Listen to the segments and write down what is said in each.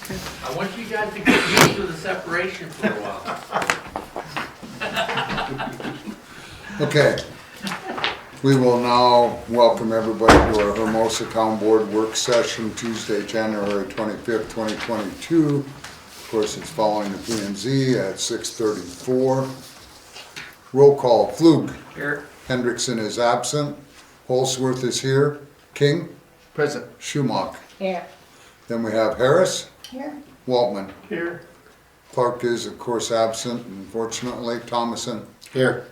I want you guys to get used to the separation for a while. Okay, we will now welcome everybody to our Hermosa Town Board Work Session, Tuesday, January 25th, 2022. Of course, it's following the P&Z at 6:34. Roll call, Flug. Here. Hendrickson is absent. Holsworth is here. King. Present. Schumach. Here. Then we have Harris. Here. Waltman. Here. Clark is, of course, absent, unfortunately. Thomason. Here.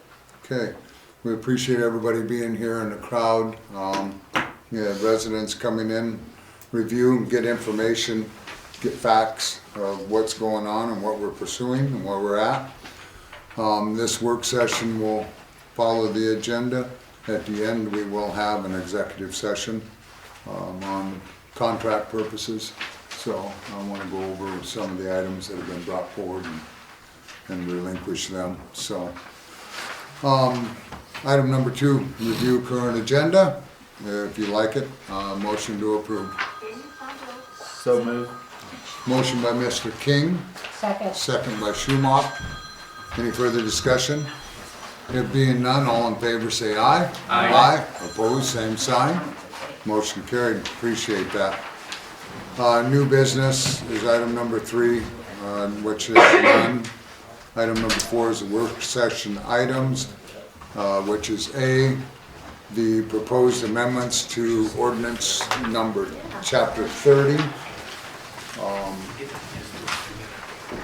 Okay, we appreciate everybody being here in the crowd. We have residents coming in, review and get information, get facts of what's going on and what we're pursuing and where we're at. This work session will follow the agenda. At the end, we will have an executive session on contract purposes. So I want to go over some of the items that have been brought forward and relinquish them. So. Item number 2, review current agenda. If you like it, motion to approve. So moved. Motion by Mr. King, Second. second by Schumach. Any further discussion? There being none, all in favor say aye. Aye. Aye. Opposed, same sign. Motion carried. Appreciate that. New business is item number 3, which is none. Item number 4 is the work session items, which is A, the proposed amendments to ordinance number chapter 30.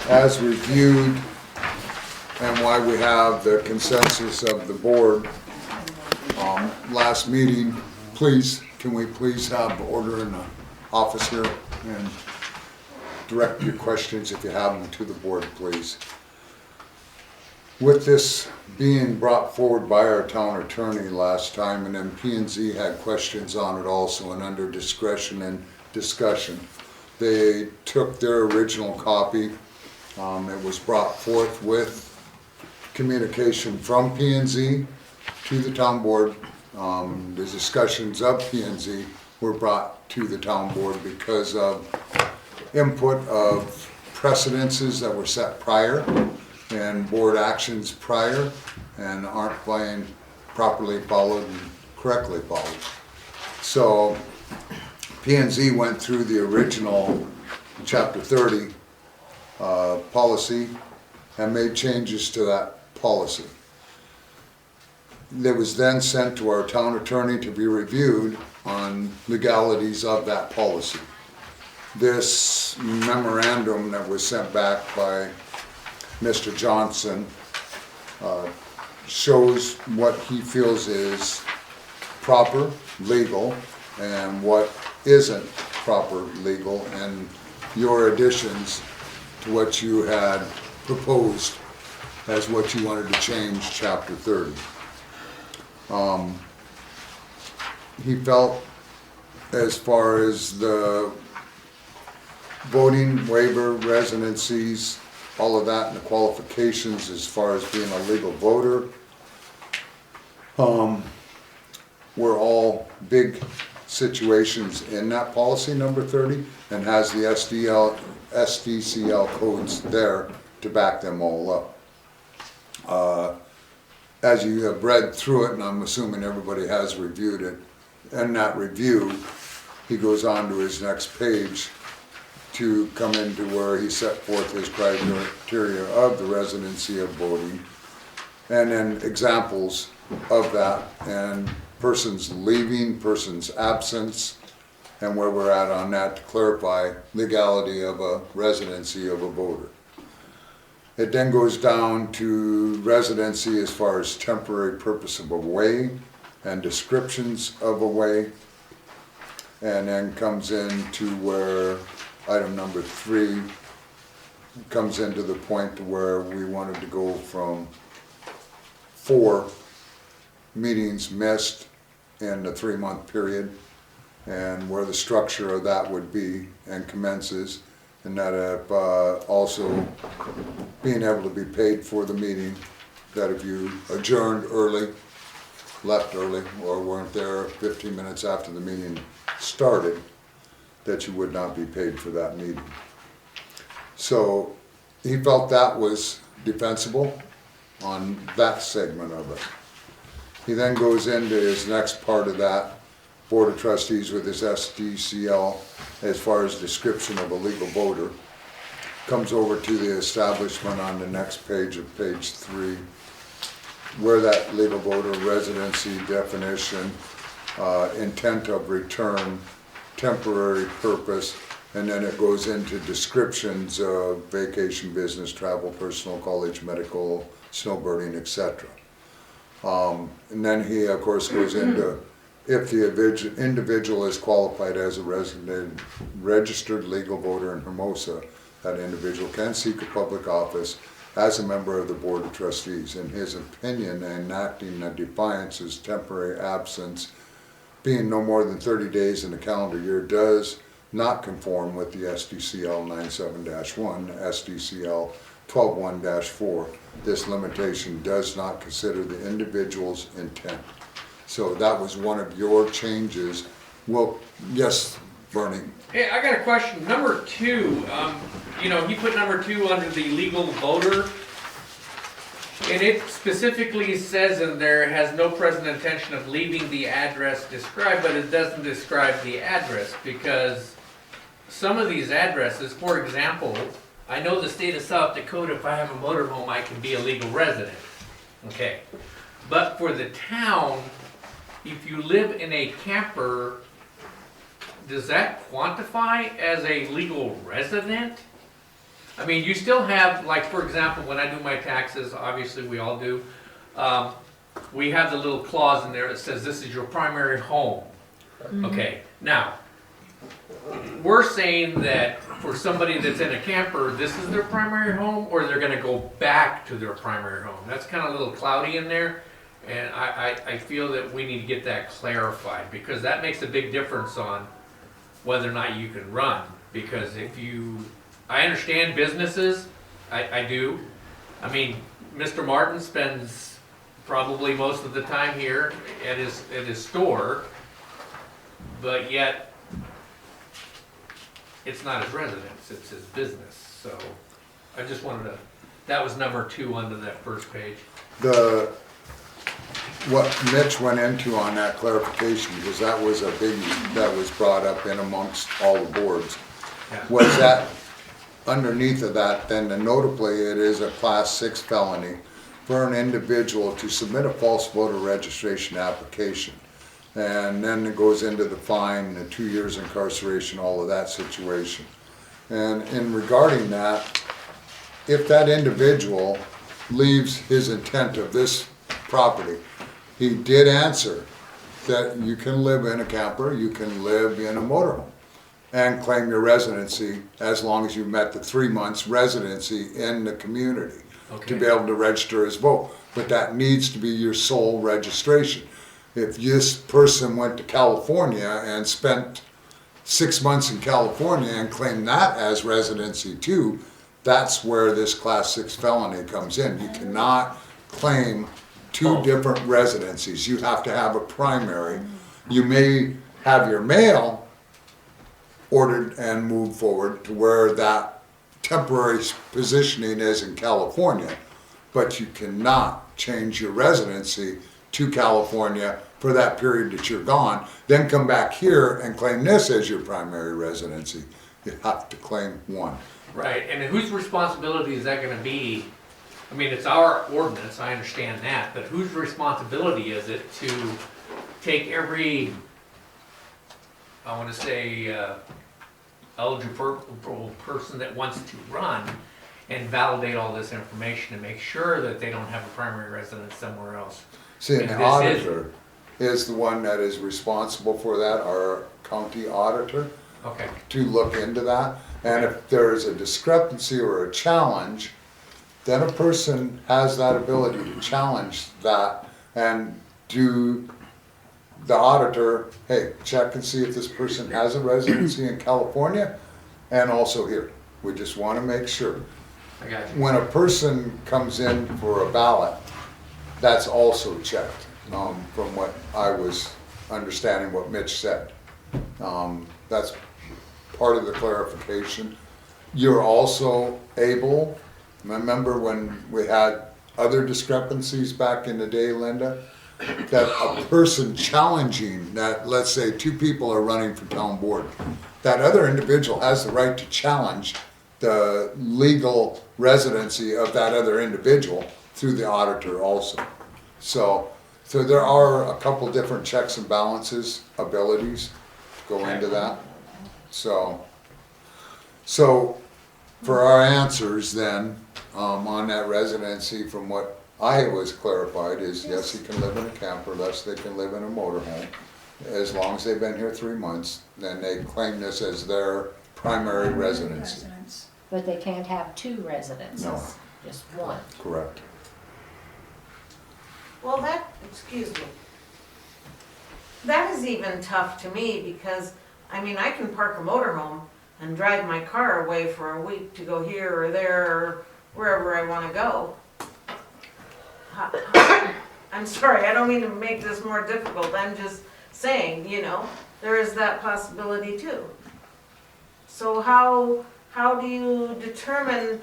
As reviewed and why we have the consensus of the board last meeting, can we please have order in the office here and direct your questions if you have them to the board, please. With this being brought forward by our town attorney last time, and then P&Z had questions on it also, and under discretion and discussion, they took their original copy. It was brought forth with communication from P&Z to the town board. The discussions of P&Z were brought to the town board because of input of precedences that were set prior and board actions prior and aren't being properly followed and correctly followed. So P&Z went through the original chapter 30 policy and made changes to that policy. It was then sent to our town attorney to be reviewed on legalities of that policy. This memorandum that was sent back by Mr. Johnson shows what he feels is proper, legal, and what isn't proper, legal, and your additions to what you had proposed as what you wanted to change chapter 30. He felt as far as the voting, waiver, residencies, all of that and the qualifications as far as being a legal voter were all big situations in that policy number 30 and has the SDCL codes there to back them all up. As you have read through it, and I'm assuming everybody has reviewed it, in that review he goes on to his next page to come into where he set forth his criteria of the residency of voting, and then examples of that, and persons leaving, persons absence, and where we're at on that to clarify legality of a residency of a voter. It then goes down to residency as far as temporary purpose of a way and descriptions of a way, and then comes into where item number 3 comes into the point to where we wanted to go from 4 meetings missed in the 3-month period, and where the structure of that would be and commences, and that also being able to be paid for the meeting, that if you adjourned early, left early, or weren't there 15 minutes after the meeting started, that you would not be paid for that meeting. So he felt that was defensible on that segment of it. He then goes into his next part of that Board of Trustees with his SDCL as far as description of a legal voter. Comes over to the establishment on the next page of page 3, where that legal voter residency definition, intent of return, temporary purpose, and then it goes into descriptions of vacation, business, travel, personal, college, medical, snowboarding, etc. And then he, of course, goes into if the individual is qualified as a registered legal voter in Hermosa, that individual can seek a public office as a member of the Board of Trustees. In his opinion, enacting a defiance as temporary absence being no more than 30 days in a calendar year does not conform with the SDCL 97-1, SDCL 12-1-4. This limitation does not consider the individual's intent. So that was one of your changes. Well, yes, Bernie. Hey, I got a question. Number 2, you know, he put number 2 under the legal voter. And it specifically says in there, has no present intention of leaving the address described, but it doesn't describe the address because some of these addresses, for example, I know the state of South Dakota, if I have a motorhome, I can be a legal resident. Okay. But for the town, if you live in a camper, does that quantify as a legal resident? I mean, you still have, like, for example, when I do my taxes, obviously we all do, we have the little clause in there that says this is your primary home. Okay, now, we're saying that for somebody that's in a camper, this is their primary home, or they're gonna go back to their primary home. That's kind of a little cloudy in there, and I feel that we need to get that clarified, because that makes a big difference on whether or not you can run. Because if you, I understand businesses, I do. I mean, Mr. Martin spends probably most of the time here at his store, but yet it's not his residence, it's his business. So I just wanted to, that was number 2 under that first page. What Mitch went into on that clarification, because that was a biggie that was brought up in amongst all the boards, Yeah. was that underneath of that, then notably it is a class 6 felony for an individual to submit a false voter registration application. And then it goes into the fine, the 2 years incarceration, all of that situation. And in regarding that, if that individual leaves his intent of this property, he did answer that you can live in a camper, you can live in a motorhome and claim your residency as long as you met the 3 months residency in the community to be able to register his vote. But that needs to be your sole registration. If this person went to California and spent 6 months in California and claimed that as residency too, that's where this class 6 felony comes in. You cannot claim 2 different residencies. You have to have a primary. You may have your mail ordered and moved forward to where that temporary positioning is in California, but you cannot change your residency to California for that period that you're gone, then come back here and claim this as your primary residency. You have to claim one. Right, and whose responsibility is that gonna be? I mean, it's our ordinance, I understand that, but whose responsibility is it to take every, I wanna say, eligible person that wants to run and validate all this information and make sure that they don't have a primary residence somewhere else? See, and the auditor is the one that is responsible for that, our county auditor, Okay, to look into that. And if there is a discrepancy or a challenge, then a person has that ability to challenge that and do the auditor, hey, check and see if this person has a residency in California and also here. We just want to make sure. I got you. When a person comes in for a ballot, that's also checked, from what I was understanding what Mitch said. That's part of the clarification. you're also able, remember when we had other discrepancies back in the day, Linda? That a person challenging that, let's say two people are running for town board, that other individual has the right to challenge the legal residency of that other individual through the auditor also. So there are a couple different checks and balances abilities to go into that. So for our answers then, on that residency, from what I was clarified is, yes, he can live in a camper, yes, they can live in a motorhome. As long as they've been here 3 months, then they claim this as their primary residency. But they can't have two residences, No. just one. Correct. Well, excuse me. That is even tough to me because, I mean, I can park a motorhome and drive my car away for a week to go here or there or wherever I wanna go. I'm sorry, I don't mean to make this more difficult, I'm just saying, there is that possibility too. So how do you determine,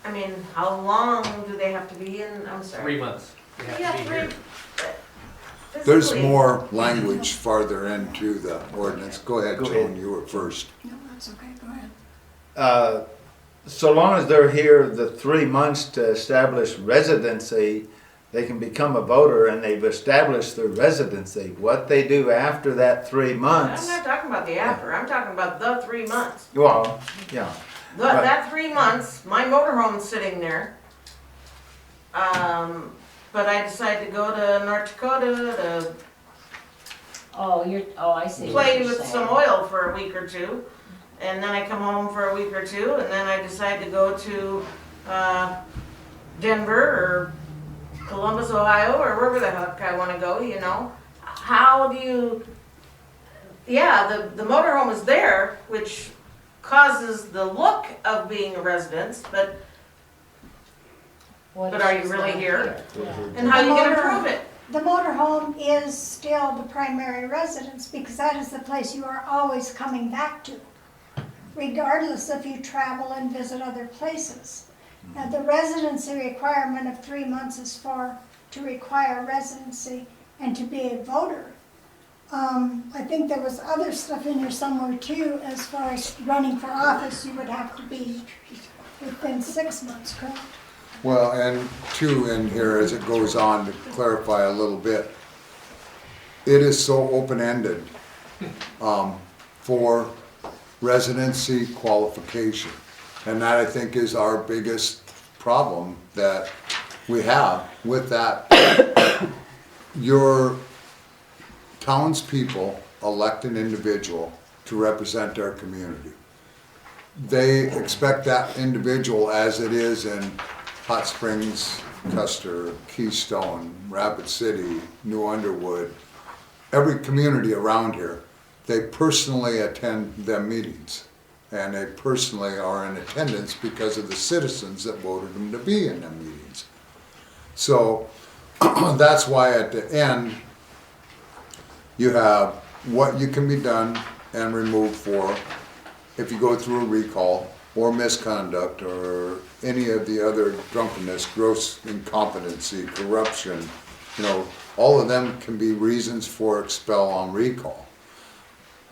I mean, how long do they have to be in, I'm sorry? 3 months. They have Yeah, to be here. There's physically. more language farther into the ordinance. Go ahead, Go Joan, ahead. you were first. No, that's okay, go ahead. So long as they're here the 3 months to establish residency, they can become a voter and they've established their residency. What they do after that 3 I'm months, not talking about the after, I'm talking about the 3 months. well, yeah. Right. That 3 months, my motorhome's sitting there. But I decide to go to North Dakota to I see what play you're with saying. some oil for a week or two. And then I come home for a week or two, and then I decide to go to Denver or Columbus, Ohio, or wherever the heck I wanna go, How do you, the motorhome is there, which causes the look of being a residence, but What But if are you she's really not here? Yeah. and how you gonna motor- prove it? The motorhome is still the primary residence because that is the place you are always coming back to, regardless if you travel and visit other places. Now, the residency requirement of 3 months is to require residency and to be a voter. I think there was other stuff in here somewhere too, as far as running for office, you would have to be within 6 months, correct? Well, and two in here, as it goes on to clarify a little bit, it is so open-ended for residency qualification. And that, I think, is our biggest problem that we have with that. Your townspeople elect an individual to represent their community. They expect that individual, as it is in Hot Springs, Custer, Keystone, Rapid City, New Underwood, every community around here, they personally attend their meetings. And they personally are in attendance because of the citizens that voted them to be in them meetings. So that's why at the end, you have what you can be done and removed for if you go through a recall or misconduct or any of the other drunkenness, gross incompetency, corruption, all of them can be reasons for expel on recall.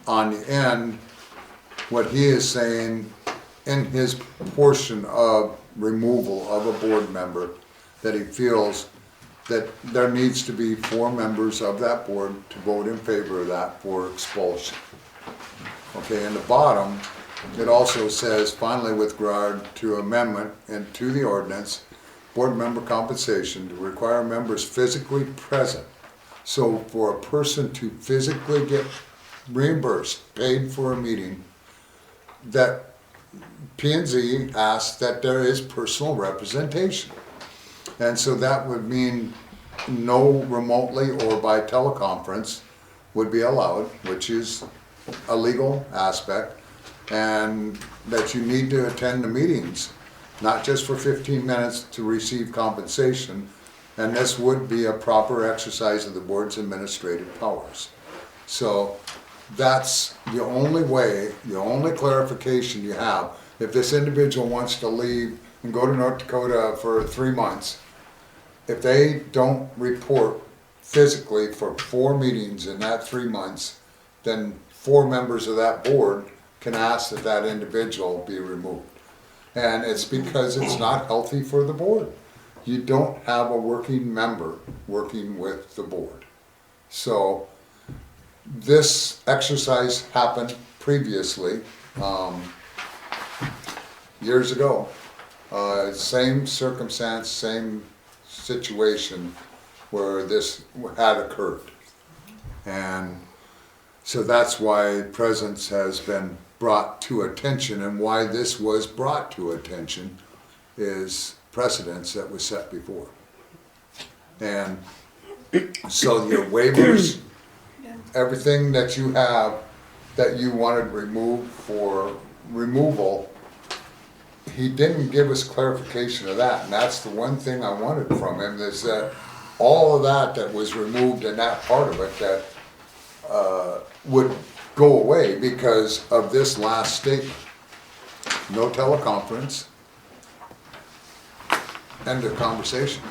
On the end, what he is saying in his portion of removal of a board member, that he feels that there needs to be 4 members of that board to vote in favor of that for expulsion. Okay, in the bottom, it also says, finally, with regard to amendment and to the ordinance, board member compensation to require members physically present. So for a person to physically get reimbursed, paid for a meeting, that P&Z asks that there is personal representation. And so that would mean no remotely or by teleconference would be allowed, which is a legal aspect, and that you need to attend the meetings, not just for 15 minutes to receive compensation, and this would be a proper exercise of the board's administrative powers. So that's the only way, the only clarification you have if this individual wants to leave and go to North Dakota for 3 months, if they don't report physically for 4 meetings in that 3 months, then 4 members of that board can ask that that individual be removed. And it's because it's not healthy for the board. You don't have a working member working with the board. So this exercise happened previously, years ago. Same circumstance, same situation where this had occurred. And so that's why presence has been brought to attention, and why this was brought to attention is precedents that was set before. And so your waivers, everything that you have that you wanted removed for removal, he didn't give us clarification of that, and that's the one thing I wanted from him, is that all of that was removed in that part of it that would go away because of this last statement. No teleconference, end of conversation.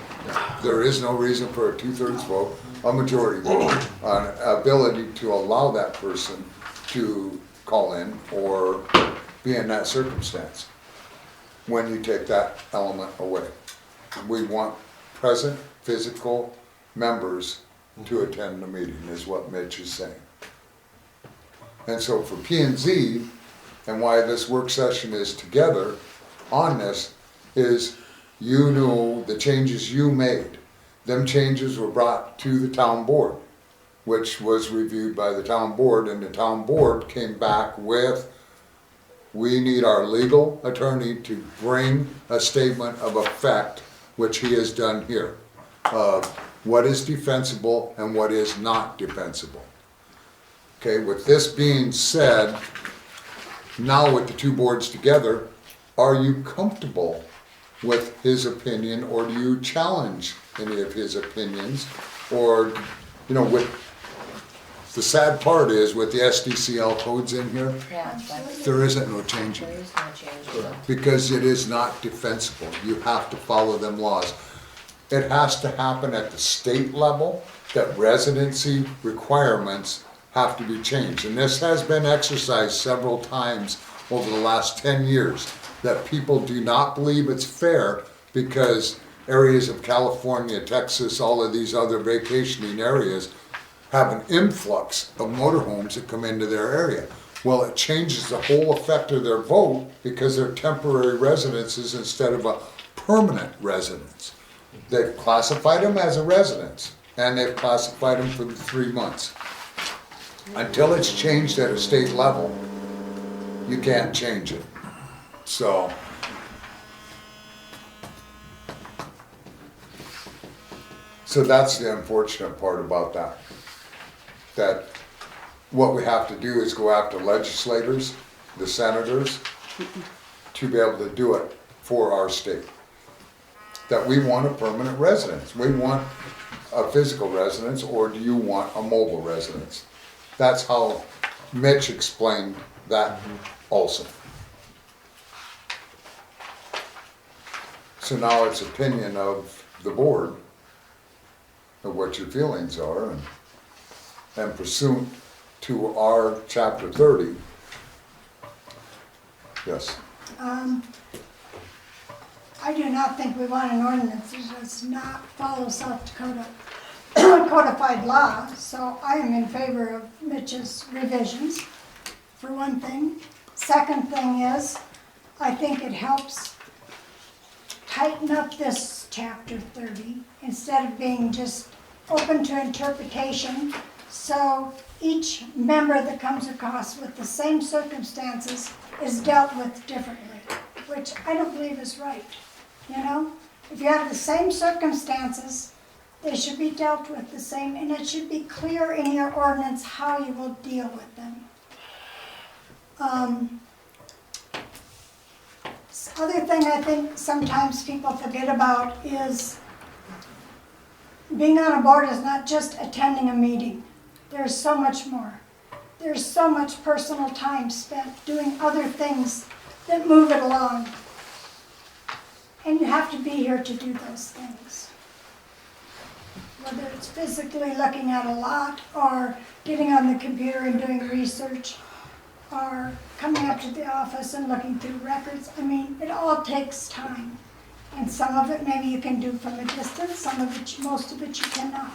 There is no reason for a 2/3 vote, a majority vote, on ability to allow that person to call in or be in that circumstance when you take that element away. We want present physical members to attend the meeting, is what Mitch is saying. And so for P&Z, and why this work session is together on this, is you know the changes you made. Them changes were brought to the town board, which was reviewed by the town board, and the town board came back with, we need our legal attorney to bring a statement of effect, which he has done here, of what is defensible and what is not defensible. Okay, with this being said, now with the two boards together, are you comfortable with his opinion, or do you challenge any of his opinions? Or, you know, with, the sad part is with the SDCL codes in here, Yeah, that's, there isn't no changing there it, is no change to it. because it is not defensible. You have to follow them laws. It has to happen at the state level, that residency requirements have to be changed. And this has been exercised several times over the last 10 years, that people do not believe it's fair because areas of California, Texas, all of these other vacationing areas have an influx of motorhomes that come into their area. Well, it changes the whole effect of their vote because they're temporary residences instead of a permanent residence. They've classified them as a residence, and they've classified them for the 3 months. Until it's changed at a state level, you can't change it. So, that's the unfortunate part about that. That what we have to do is go after legislators, the senators, to be able to do it for our state. That we want a permanent residence. We want a physical residence, or do you want a mobile residence? That's how Mitch explained that also. So now it's opinion of the board of what your feelings are, and pursuant to our chapter 30. Yes. I do not think we want an ordinance that does not follow South Dakota codified law, so I am in favor of Mitch's revisions, for one thing. Second thing is, I think it helps tighten up this chapter 30, instead of being just open to interpretation, so each member that comes across with the same circumstances is dealt with differently, which I don't believe is right. You know, if you have the same circumstances, they should be dealt with the same, and it should be clear in your ordinance how you will deal with them. Other thing I think sometimes people forget about is being on a board is not just attending a meeting. There's so much more. There's so much personal time spent doing other things that move it along. And you have to be here to do those things. Whether it's physically looking at a lot, or getting on the computer and doing research, or coming up to the office and looking through records. I mean, it all takes time. And some of it maybe you can do from a distance, some of it, most of it you cannot.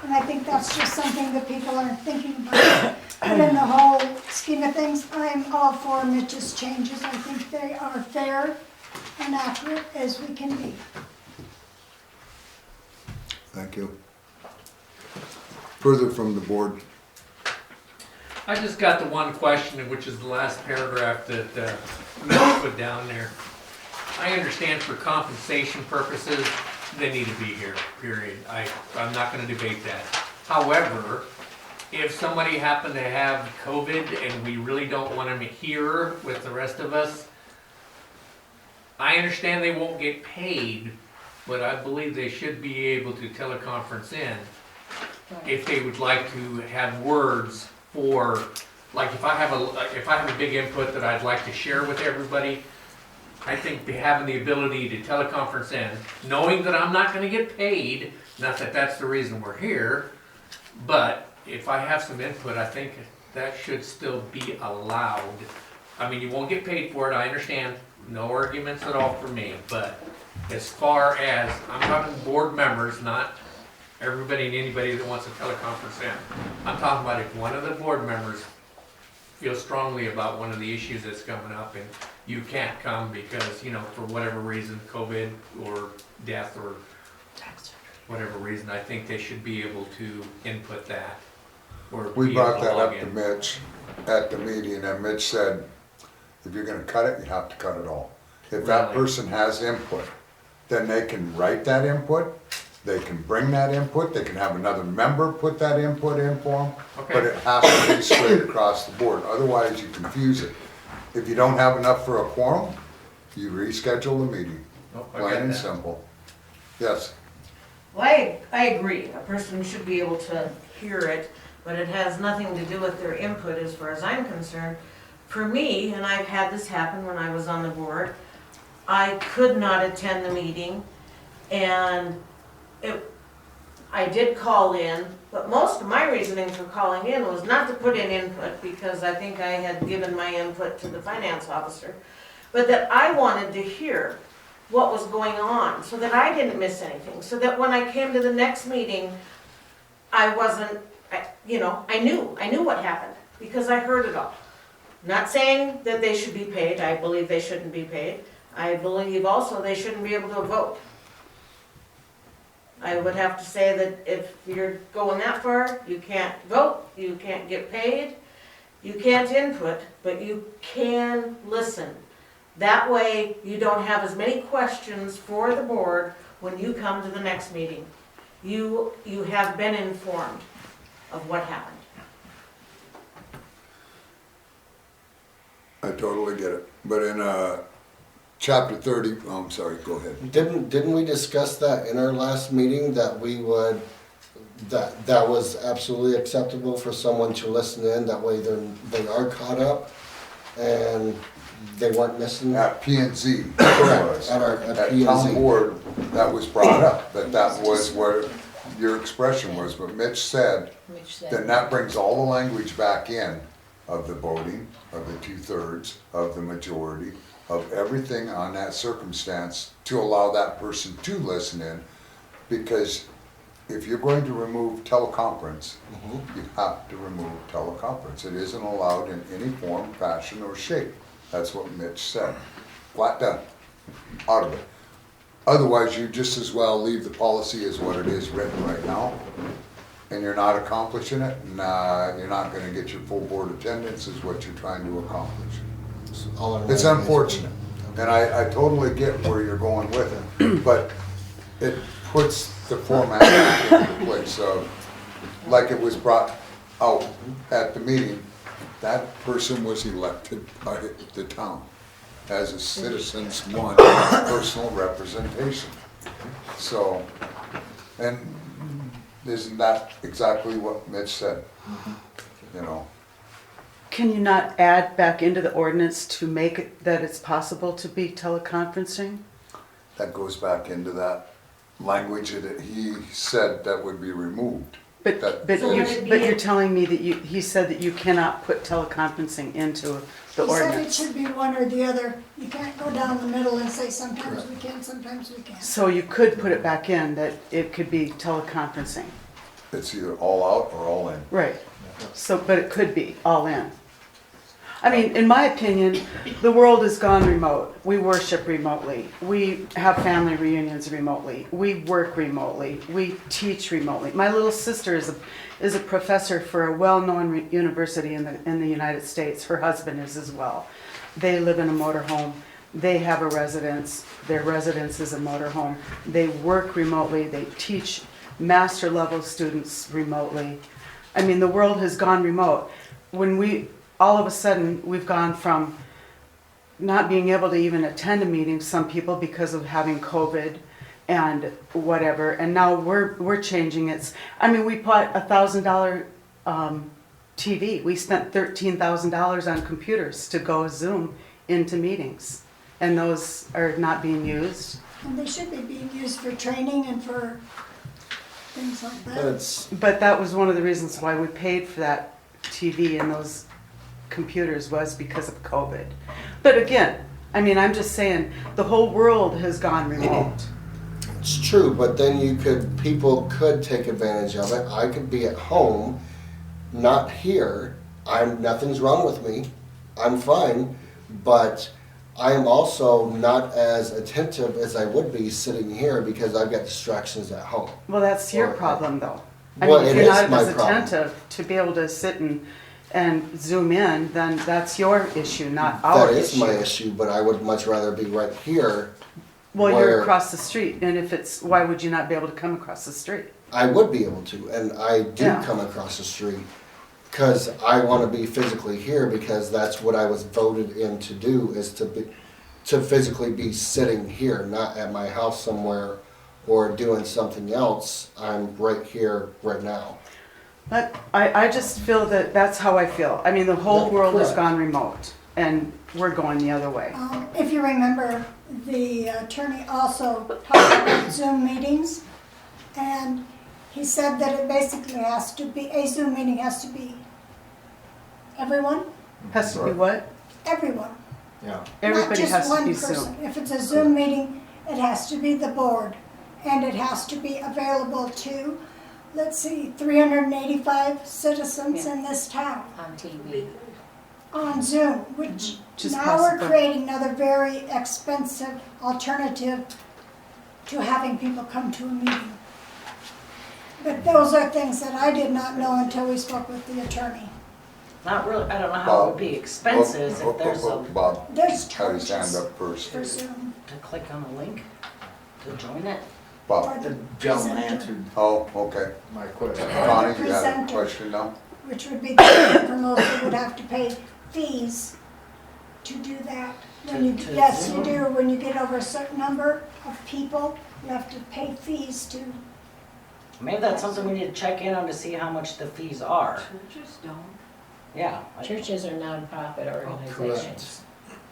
And I think that's just something that people aren't thinking about. But in the whole scheme of things, I'm all for Mitch's changes. I think they are fair and accurate as we can be. Thank you. Further from the board, I just got the one question, which is the last paragraph that Mel put down there. I understand for compensation purposes, they need to be here, period. I'm not gonna debate that. However, if somebody happened to have COVID and we really don't want them here with the rest of us, I understand they won't get paid, but I believe they should be able to teleconference in if they would like to have words for, like if I have a big input that I'd like to share with everybody, I think having the ability to teleconference in, knowing that I'm not gonna get paid, not that that's the reason we're here, but if I have some input, I think that should still be allowed. I mean, you won't get paid for it, I understand, no arguments at all for me, but as far as, I'm talking board members, not everybody and anybody that wants to teleconference in. I'm talking about if one of the board members feels strongly about one of the issues that's coming up and you can't come because, you know, for whatever reason, COVID or death or whatever reason, I think they should be able to input that. Or we be brought able to that log up to in. Mitch at the meeting, and Mitch said, if you're gonna cut it, you have to cut it all. If that Really? person has input, then they can write that input, they can bring that input, they can have another member put that input in for them, but Okay. it has to be straight across the board, otherwise you confuse it. If you don't have enough for a quorum, you reschedule the meeting, Oh, I plain get and that. simple. Yes, Well, I agree, a person should be able to hear it, but it has nothing to do with their input as far as I'm concerned. For me, and I've had this happen when I was on the board, I could not attend the meeting, and I did call in, but most of my reasoning for calling in was not to put in input, because I think I had given my input to the finance officer, but that I wanted to hear what was going on, so that I didn't miss anything, so that when I came to the next meeting, I wasn't, I knew what happened, because I heard it all. Not saying that they should be paid, I believe they shouldn't be paid. I believe also they shouldn't be able to vote. I would have to say that if you're going that far, you can't vote, you can't get paid, you can't input, but you can listen. That way, you don't have as many questions for the board when you come to the next meeting. You have been informed of what happened. I totally get it, but in chapter 30, oh, I'm sorry, go ahead. Didn't we discuss that in our last meeting, that we would, that was absolutely acceptable for someone to listen in, that way they are caught up and they weren't missing? At P and Z, Correct, at P&Z. town board, that was brought up, that was where your expression was, but Mitch said, then that brings all the language back in of the voting, of the 2/3, of the majority, of everything on that circumstance to allow that person to listen in, because if you're going to remove teleconference, you have to remove teleconference. It isn't allowed in any form, fashion, or shape. That's what Mitch said. Flat done. Out of it. Otherwise, you just as well leave the policy as what it is written right now, and you're not accomplishing it, and you're not gonna get your full board attendance is what you're trying to accomplish. It's unfortunate, and I totally get where you're going with it, but it puts the format into place of, like it was brought out at the meeting, that person was elected by the town as a citizen's one personal representation. So, and isn't that exactly what Mitch said? You know, Can you not add back into the ordinance to make it that it's possible to be teleconferencing? That goes back into that language that he said that would be removed. But, That but, So you, would it be- but you're telling me that he said that you cannot put teleconferencing into the He said it ordinance. should be one or the other. You can't go down the middle and say sometimes we can, sometimes we can't. So you could put it back in that it could be teleconferencing. It's either all out or all in. Right. So, but it could be all in. I mean, in my opinion, the world has gone remote. We worship remotely. We have family reunions remotely. We work remotely. We teach remotely. My little sister is a professor for a well-known university in the United States. Her husband is as well. They live in a motorhome. They have a residence. Their residence is a motorhome. They work remotely. They teach master level students remotely. I mean, the world has gone remote. All of a sudden, we've gone from not being able to even attend a meeting, some people, because of having COVID and whatever, and now we're changing it. I mean, we bought $1,000 TV. We spent $13,000 on computers to go Zoom into meetings, and those are not being used. And they should be being used for training and for things like But that. it's, But that was one of the reasons why we paid for that TV and those computers was because of COVID. But again, I mean, I'm just saying, the whole world has gone remote. it's true, but then people could take advantage of it. I could be at home, not here. Nothing's wrong with me. I'm fine, but I am also not as attentive as I would be sitting here because I've got distractions at home. Well, that's your Or- problem, though. I Well, mean, if it you're is not my as problem. attentive to be able to sit and zoom in, then that's your issue, not our That issue. is my issue, but I would much rather be right here. Well, where you're across the street, and why would you not be able to come across the street? I would be able to, and I do Yeah. come across the street because I want to be physically here because that's what I was voted in to do is to physically be sitting here, not at my house somewhere or doing something else. I'm right here, right now. But I just feel that that's how I feel. I mean, the whole Yeah, world has correct. gone remote, and we're going the other way. If you remember, the attorney also talked about Zoom meetings, and he said that it basically has to be, a Zoom meeting has to be everyone, Has to be what? everyone. Yeah. Everybody has to be Not just one Zoom. person. If it's a Zoom meeting, it has to be the board, and it has to be available to, let's see, 385 citizens in this town On TV. on Zoom, which Just now we're possible. creating another very expensive alternative to having people come to a meeting. But those are things that I did not know until we spoke with the attorney. Not really, I don't know how it would be expensive Oh, if there's a, Bob, There's had his hand charges up first. for Zoom. to click on a link to join it. Or Bob, the The gentleman presenter, answered oh, okay. my question. Connie, you had a presenter. question now? which would be the Hermosa would have to pay fees to do that. When you, To yes, you Zoom? do. When you get over a certain number of people, you have to pay fees to. Maybe that's something we need to check in on to see how much the fees are. Churches don't. Yeah. Churches are nonprofit organizations.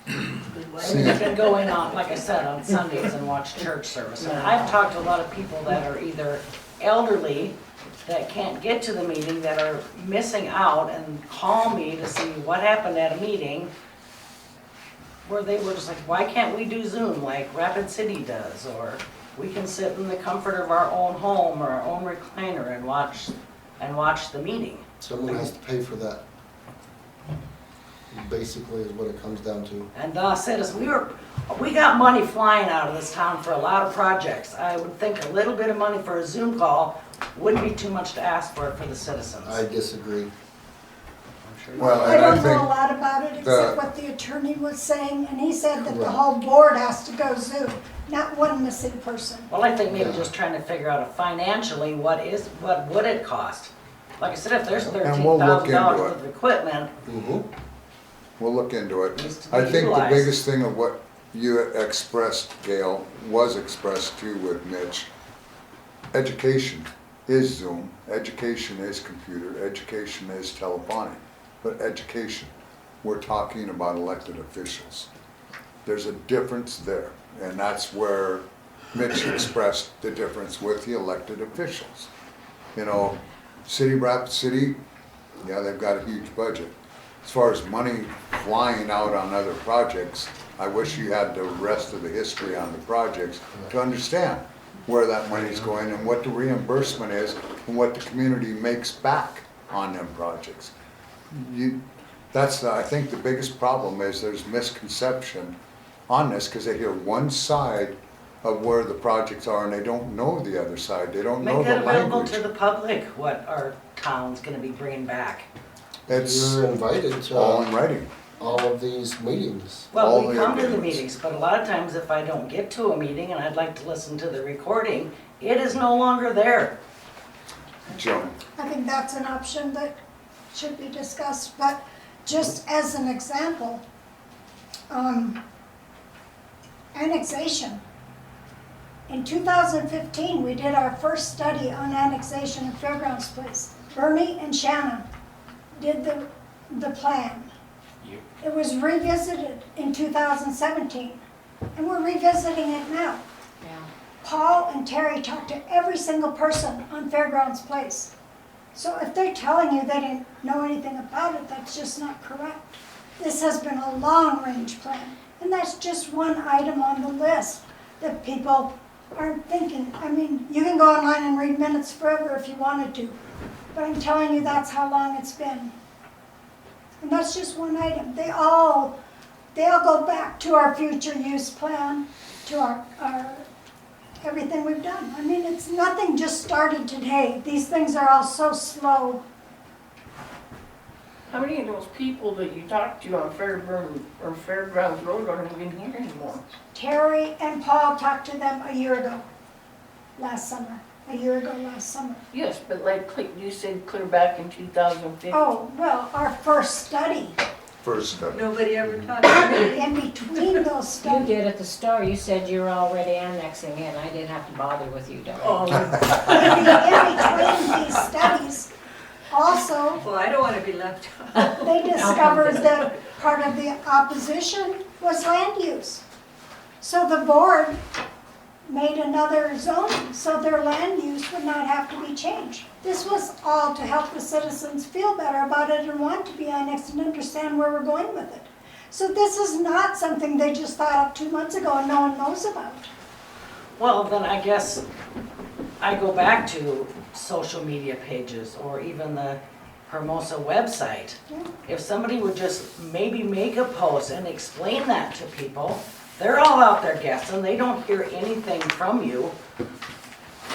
We've been going on, like I said, on Sundays and watch church service. And I've talked to a lot of people that are either elderly that can't get to the meeting, that are missing out and call me to see what happened at a meeting where they were just like, why can't we do Zoom like Rapid City does? Or we can sit in the comfort of our own home or our own recliner and watch the meeting. Someone has to pay for that. Basically is what it comes down to. And citizens, we got money flying out of this town for a lot of projects. I would think a little bit of money for a Zoom call wouldn't be too much to ask for the citizens. I disagree. Well, I and I don't know a think, lot about it the- except what the attorney was saying, and he said that the Correct. whole board has to go Zoom, not one missing person. Well, I think maybe Yeah. just trying to figure out financially what would it cost? Like I said, if there's And we'll look into $13,000 it. worth of equipment, Mm-hmm. we'll look into it. Needs to be I think the utilized. biggest thing of what you expressed, Gail, was expressed too with Mitch. Education is Zoom, education is computer, education is telephonic, but education. we're talking about elected officials. There's a difference there, and that's where Mitch expressed the difference with the elected officials. You know, yeah, they've got a huge budget. As far as money flying out on other projects, I wish you had the rest of the history on the projects to understand where that money's going and what the reimbursement is and what the community makes back on them projects. I think the biggest problem is there's misconception on this because they hear one side of where the projects are and they don't know the other side. They don't know Make the that available language. to the public, what our town's gonna be bringing back. It's You're invited all in to writing. all of these meetings. Well, All we the come to the amendments. meetings, but a lot of times if I don't get to a meeting and I'd like to listen to the recording, it is no longer there. Joan, I think that's an option that should be discussed, but just as an example, annexation. In 2015, we did our first study on annexation of Fairgrounds Place. Bernie and Shannon did the plan. It was revisited in 2017, and we're revisiting it now. Yeah. Paul and Terry talked to every single person on Fairgrounds Place. So if they're telling you they didn't know anything about it, that's just not correct. This has been a long-range plan, and that's just one item on the list that people aren't thinking. I mean, you can go online and read minutes forever if you wanted to, but I'm telling you that's how long it's been. And that's just one item. They all go back to our future use plan, to our everything we've done. I mean, it's nothing just started today. These things are all so slow. How many of those people that you talked to on Fairgrounds Road aren't even here anymore? Terry and Paul talked to them a year ago, last summer. Yes, but like you said, clear back in 2015. Oh, well, our first study, first step. Nobody ever talked to me. in between those You studies. did at the start, you said you were already annexing in, I didn't have to bother with you, Doug. Oh, In between these studies, also, Well, I don't wanna be left out. they discovered that part of the opposition was land use. So the board made another zoning, so their land use would not have to be changed. This was all to help the citizens feel better about it and want to be annexed and understand where we're going with it. So this is not something they just thought up 2 months ago and no one knows about. Well, then I guess I go back to social media pages or even the Hermosa website. Yeah. If somebody would just maybe make a post and explain that to people, they're all out there guessing, they don't hear anything from you,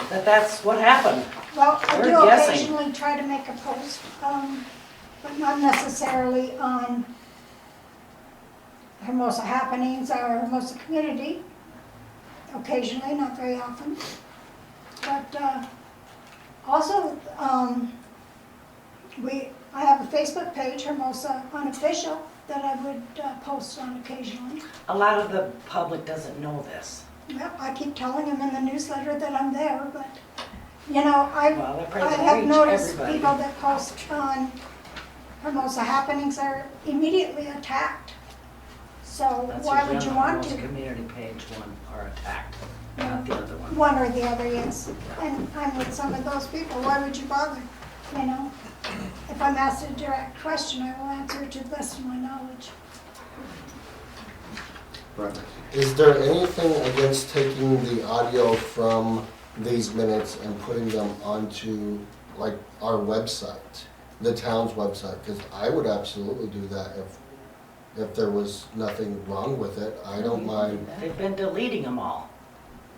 that's what happened. Well, I They're do guessing. occasionally try to make a post, but not necessarily on Hermosa happenings or Hermosa community. Occasionally, not very often. But also, I have a Facebook page, Hermosa Unofficial, that I would post on occasionally. A lot of the public doesn't know this. Well, I keep telling them in the newsletter that I'm there, but, you know, I Well, that I probably have doesn't reach noticed everybody. people that post on Hermosa happenings are immediately attacked. So That's why usually would you on the want Hermosa to? community page one are attacked, not the other one. One or the other, yes. And I'm with some of those people. Why would you bother? You know, if I'm asked a direct question, I will answer it to the best of my knowledge. Right. Is there anything against taking the audio from these minutes and putting them onto like our website, the town's website? Because I would absolutely do that if there was nothing wrong with it. I don't mind. They've been deleting them all.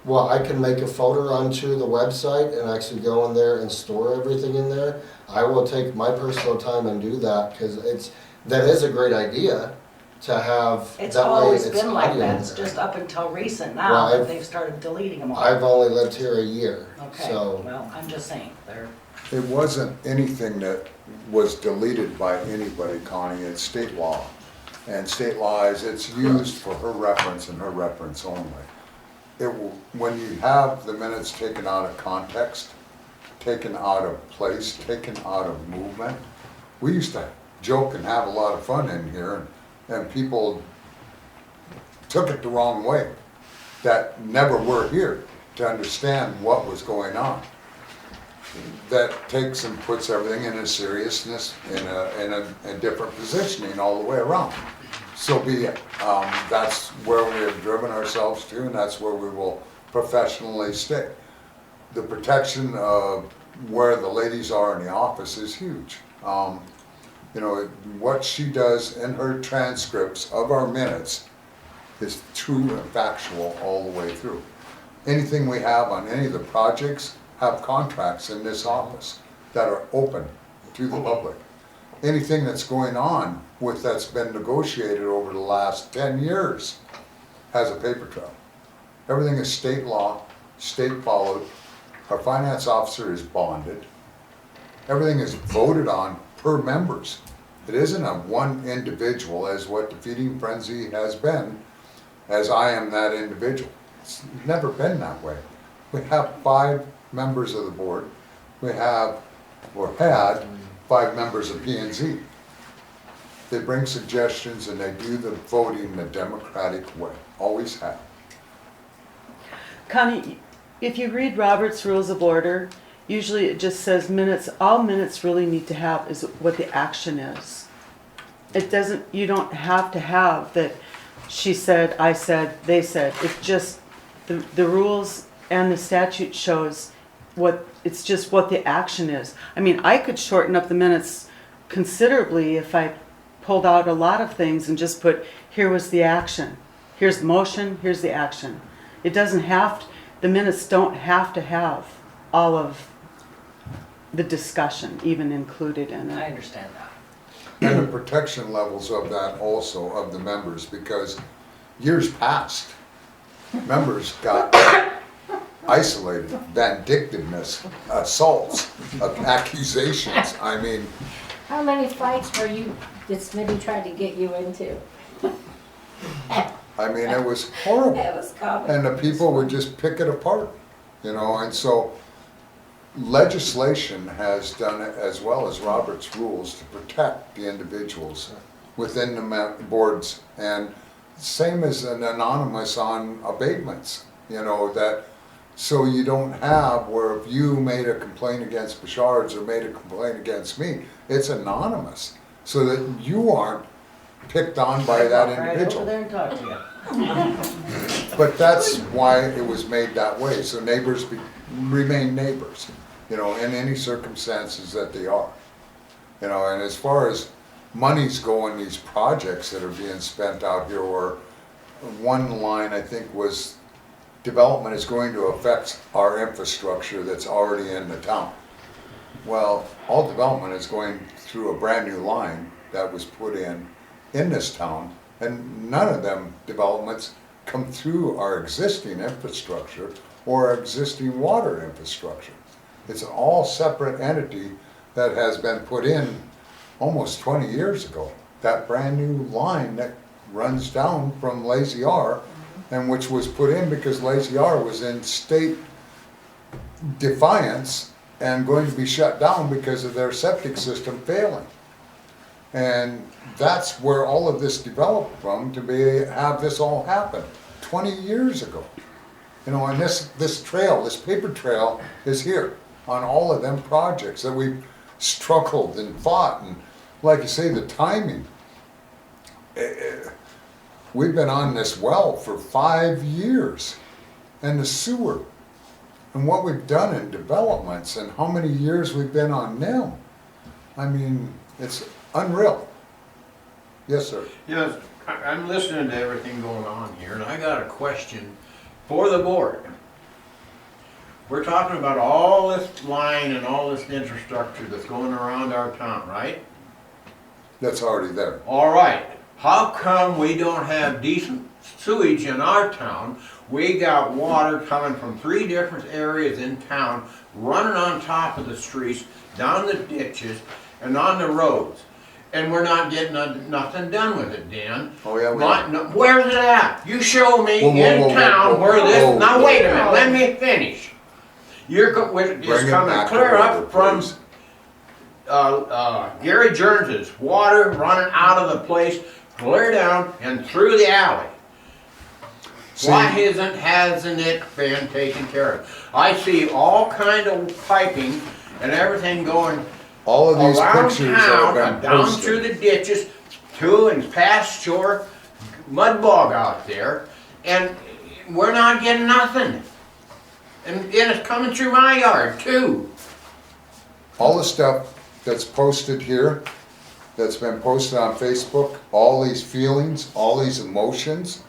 Well, I can make a folder onto the website and actually go in there and store everything in there. I will take my personal time and do that because that is a great idea to have. It's that way always it's been like audio that, in it's there. just up until recent Well, now that I've- they've started deleting them all. I've only lived here a year, Okay, so. well, I'm just saying, they're, It wasn't anything that was deleted by anybody, Connie, it's state law. And state law is, it's used for her reference and her reference only. When you have the minutes taken out of context, taken out of place, taken out of movement, we used to joke and have a lot of fun in here, and people took it the wrong way, that never were here to understand what was going on. That takes and puts everything in a seriousness, in a different positioning all the way around. So be it. That's where we have driven ourselves to, and that's where we will professionally stay. The protection of where the ladies are in the office is huge. You know, what she does in her transcripts of our minutes is true and factual all the way through. Anything we have on any of the projects have contracts in this office that are open to the public. Anything that's going on that's been negotiated over the last 10 years has a paper trail. Everything is state law, state followed. Our finance officer is bonded. Everything is voted on per members. It isn't a one individual as what the Feeding Frenzy has been, as I am that individual. It's never been that way. We have 5 members of the board. We have, or had, 5 members of P&Z. They bring suggestions and they do the voting the democratic way, always have. Connie, if you read Robert's Rules of Order, usually it just says minutes, all minutes really need to have is what the action is. It doesn't, you don't have to have that she said, I said, they said. It's just, the rules and the statute shows what, it's just what the action is. I mean, I could shorten up the minutes considerably if I pulled out a lot of things and just put, here was the action. Here's the motion, here's the action. It doesn't have to, the minutes don't have to have all of the discussion even included in I it. understand that. And the protection levels of that also, of the members, because years past, members got isolated, vindictiveness, assaults, accusations. I mean, How many fights were you, that's maybe tried to get you into? it was horrible. That was common. And the people would just pick it apart, you know, and so legislation has done it as well as Robert's rules to protect the individuals within the boards, and same as an anonymous on abatements, you know, that so you don't have where if you made a complaint against Bouchard's or made a complaint against me, it's anonymous, so that you aren't picked on by that Walk right individual. over there and talk to you. But that's why it was made that way, so neighbors remain neighbors, you know, in any circumstances that they are. You know, and as far as monies go in these projects that are being spent out here, or one line I think was, development is going to affect our infrastructure that's already in the town. Well, all development is going through a brand new line that was put in this town, and none of them developments come through our existing infrastructure or our existing water infrastructure. It's an all separate entity that has been put in almost 20 years ago. That brand new line that runs down from Lazy R, and which was put in because Lazy R was in state defiance and going to be shut down because of their septic system failing. And that's where all of this developed from, to have this all happen 20 years ago. You know, and this trail, this paper trail is here on all of them projects that we've struggled and fought, and like you say, the timing. We've been on this well for 5 years, and the sewer, and what we've done in developments, and how many years we've been on them. I mean, it's unreal. Yes, sir. Yes, I'm listening to everything going on here, and I got a question for the board. We're talking about all this line and all this infrastructure that's going around our town, right? That's already there. All right. How come we don't have decent sewage in our town? We got water coming from 3 different areas in town, running on top of the streets, down the ditches, and on the roads. And we're not getting nothing done with it, Dan. Oh, yeah, we Where's it at? You show me Whoa, whoa, in whoa, whoa, town whoa, where whoa, this, whoa, now whoa. wait a minute, let me finish. It's Bring it coming back clear to up order, from please. Gary Jones's water running out of the place, clear down and through the alley. Why hasn't it been taken care of? I see all kind of piping and everything going All of these around pictures town, have been down through posted. the ditches, to and past shore, mud bog out there, and we're not getting nothing. And it's coming through my yard too. All the stuff that's posted here, that's been posted on Facebook, all these feelings, all these emotions,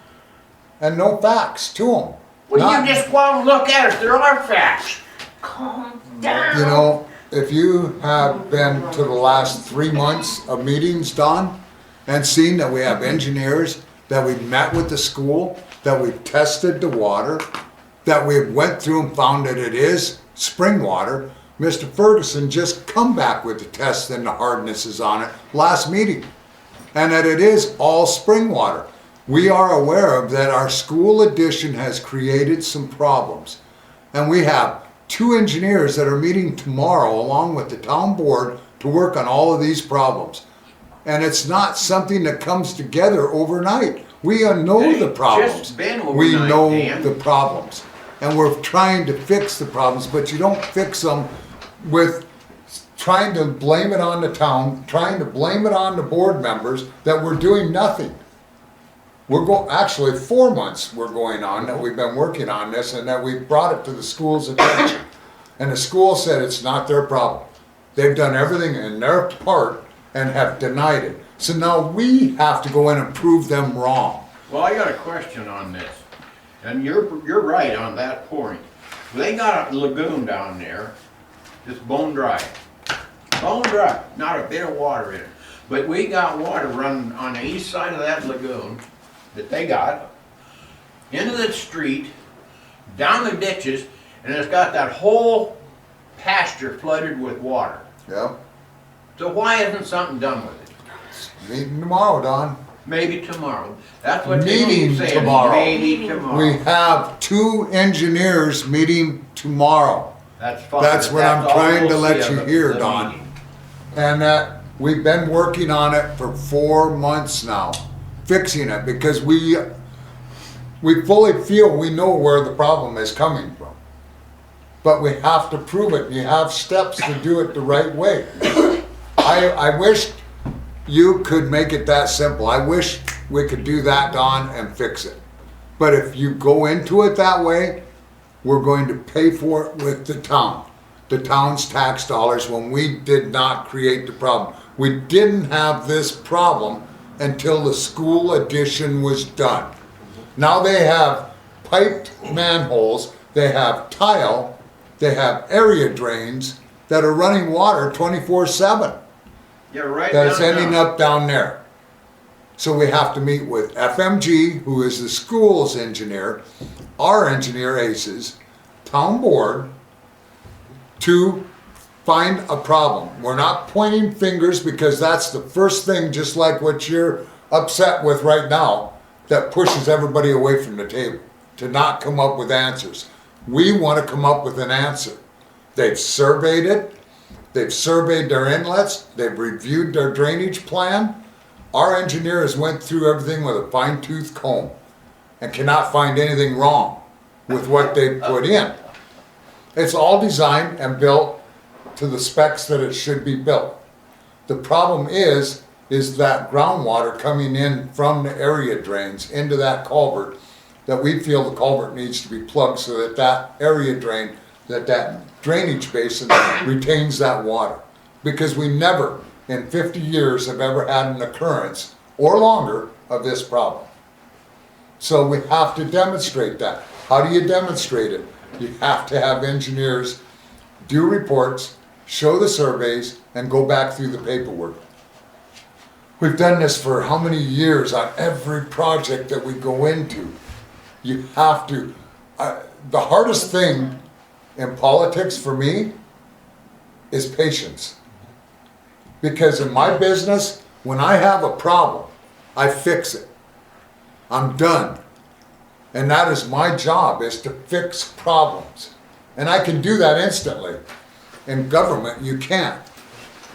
and no facts to them. Well, you just won't look at it, there are facts. Calm down. You know, if you have been to the last 3 months of meetings, Don, and seen that we have engineers, that we've met with the school, that we've tested the water, that we went through and found that it is spring water, Mr. Ferguson just come back with the test and the hardnesses on it last meeting, and that it is all spring water. We are aware of that our school addition has created some problems, and we have 2 engineers that are meeting tomorrow along with the town board to work on all of these problems. And it's not something that comes together overnight. We know It the ain't problems. just been We overnight, know Dan. the problems. And we're trying to fix the problems, but you don't fix them with trying to blame it on the town, trying to blame it on the board members that we're doing nothing. Actually 4 months we're going on that we've been working on this and that we brought it to the school's attention. And the school said it's not their problem. They've done everything in their part and have denied it. So now we have to go in and prove them wrong. Well, I got a question on this, and you're right on that point. They got a lagoon down there, just bone dry. Bone dry, not a bit of water in it. But we got water running on the east side of that lagoon that they got, into the street, down the ditches, and it's got that whole pasture flooded with water. Yeah? So why isn't something done with it? Meeting tomorrow, Don. Maybe tomorrow. That's what they Meeting keep saying. tomorrow. Maybe tomorrow. We have 2 engineers meeting tomorrow. That's fine. That's what I'm all trying to we'll let see you of hear, the Don. meeting. And that we've been working on it for 4 months now, fixing it, because we fully feel we know where the problem is coming from. But we have to prove it. You have steps to do it the right way. I wish you could make it that simple. I wish we could do that, Don, and fix it. But if you go into it that way, we're going to pay for it with the town's tax dollars, when we did not create the problem. We didn't have this problem until the school addition was done. Now they have piped manholes, they have tile, they have area drains that are running water 24/7. Yeah, right That's down ending now. up down there. So we have to meet with FMG, who is the school's engineer, our engineer ACES, town board, to find a problem. We're not pointing fingers, because that's the first thing, just like what you're upset with right now, that pushes everybody away from the table, to not come up with answers. We want to come up with an answer. They've surveyed it. They've surveyed their inlets. They've reviewed their drainage plan. Our engineers went through everything with a fine-tooth comb and cannot find anything wrong with what they put in. It's all designed and built to the specs that it should be built. The problem is that groundwater coming in from the area drains into that culvert, that we feel the culvert needs to be plugged so that that area drain, that drainage basin retains that water. Because we never in 50 years have ever had an occurrence, or longer, of this problem. So we have to demonstrate that. How do you demonstrate it? You have to have engineers do reports, show the surveys, and go back through the paperwork. We've done this for how many years on every project that we go into. You have to, the hardest thing in politics for me is patience. Because in my business, when I have a problem, I fix it. I'm done. And that is my job, is to fix problems. And I can do that instantly. In government, you can't.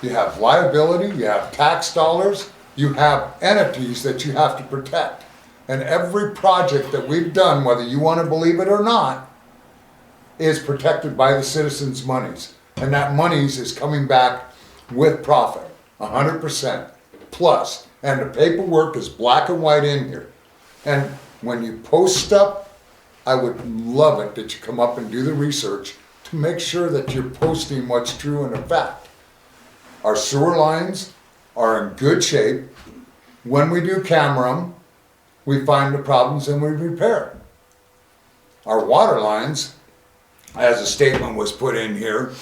You have liability, you have tax dollars, you have entities that you have to protect. And every project that we've done, whether you want to believe it or not, is protected by the citizens' monies. And that monies is coming back with profit, 100% plus. And the paperwork is black and white in here. And when you post stuff, I would love it that you come up and do the research to make sure that you're posting what's true and a fact. Our sewer lines are in good shape. When we do camera them, we find the problems and we repair. Our water lines, as a statement was put in here,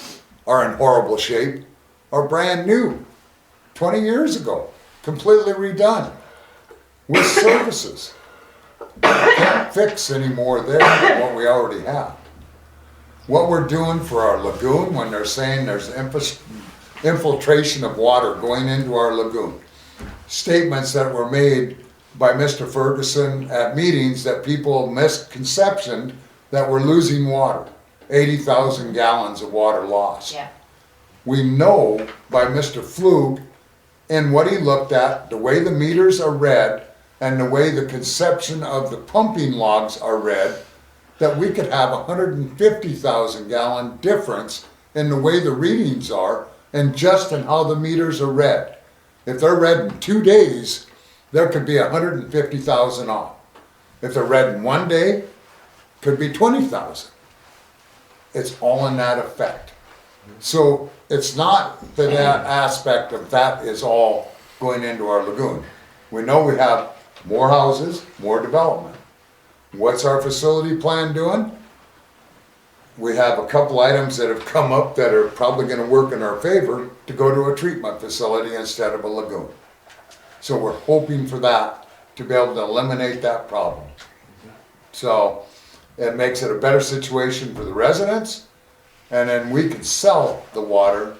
are in horrible shape, are brand new, 20 years ago, completely redone, with services. Can't fix any more there than what we already have. What we're doing for our lagoon, when they're saying there's infiltration of water going into our lagoon, statements that were made by Mr. Ferguson at meetings that people misconceptioned that we're losing water. 80,000 gallons of water lost. Yeah. We know by Mr. Flug and what he looked at, the way the meters are read and the way the conception of the pumping logs are read, that we could have 150,000 gallon difference in the way the readings are and just in how the meters are read. If they're read in 2 days, there could be 150,000 off. If they're read in 1 day, could be 20,000. It's all in that effect. So it's not that aspect of that is all going into our lagoon. We know we have more houses, more development. What's our facility plan doing? We have a couple items that have come up that are probably going to work in our favor to go to a treatment facility instead of a lagoon. So we're hoping for that to be able to eliminate that problem. So it makes it a better situation for the residents, and then we can sell the water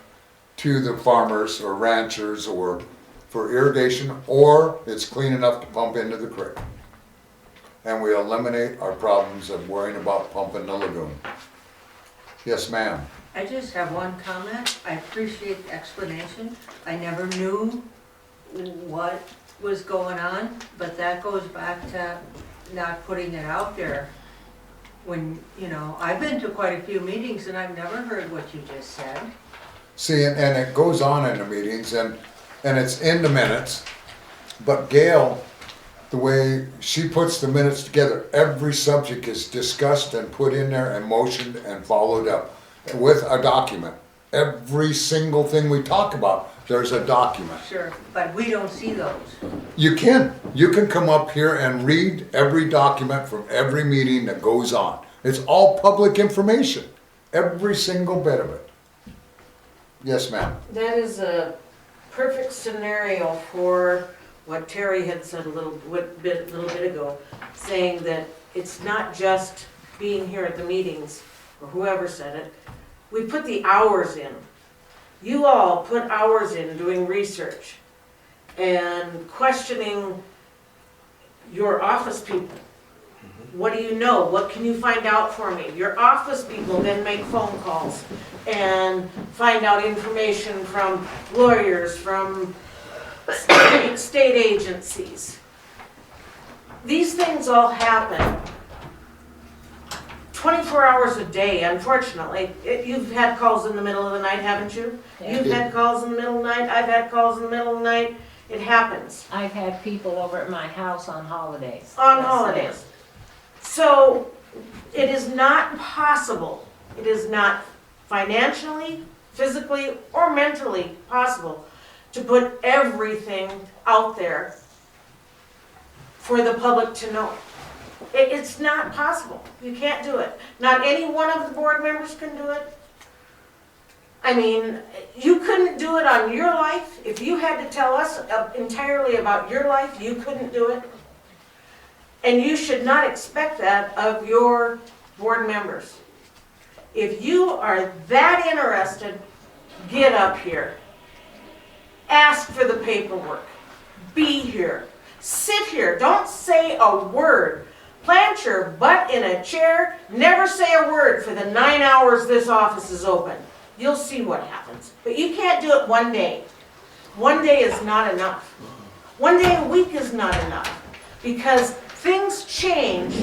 to the farmers or ranchers or for irrigation, or it's clean enough to pump into the creek. And we eliminate our problems of worrying about pumping the lagoon. Yes, ma'am. I just have one comment. I appreciate the explanation. I never knew what was going on, but that goes back to not putting it out there. When, you know, I've been to quite a few meetings and I've never heard what you just said. See, and it goes on in the meetings and it's in the minutes, but Gail, the way she puts the minutes together, every subject is discussed and put in there and motioned and followed up with a document. Every single thing we talk about, there's a document. Sure, but we don't see those. You can come up here and read every document from every meeting that goes on. It's all public information, every single bit of it. Yes, ma'am. That is a perfect scenario for what Terry had said a little bit ago, saying that it's not just being here at the meetings, or whoever said it. We put the hours in. You all put hours in doing research and questioning your office people. What do you know? What can you find out for me? Your office people then make phone calls and find out information from lawyers, from state agencies. These things all happen 24 hours a day, unfortunately. You've had calls in the middle of the night, haven't you? Yeah. You've had calls in the middle of the night, I've had calls in the middle of the night. It happens. I've had people over at my house on holidays. On Yes, holidays. So it is not possible, it is not financially, physically, or mentally possible to put everything out there for the public to know. It's not possible. You can't do it. Not any one of the board members can do it. I mean, you couldn't do it on your life. If you had to tell us entirely about your life, you couldn't do it. And you should not expect that of your board members. If you are that interested, get up here. Ask for the paperwork. Be here. Sit here. Don't say a word. Plant your butt in a chair. Never say a word for the 9 hours this office is open. you'll see what happens. But you can't do it one day. One day is not enough. One day a week is not enough. Because things change.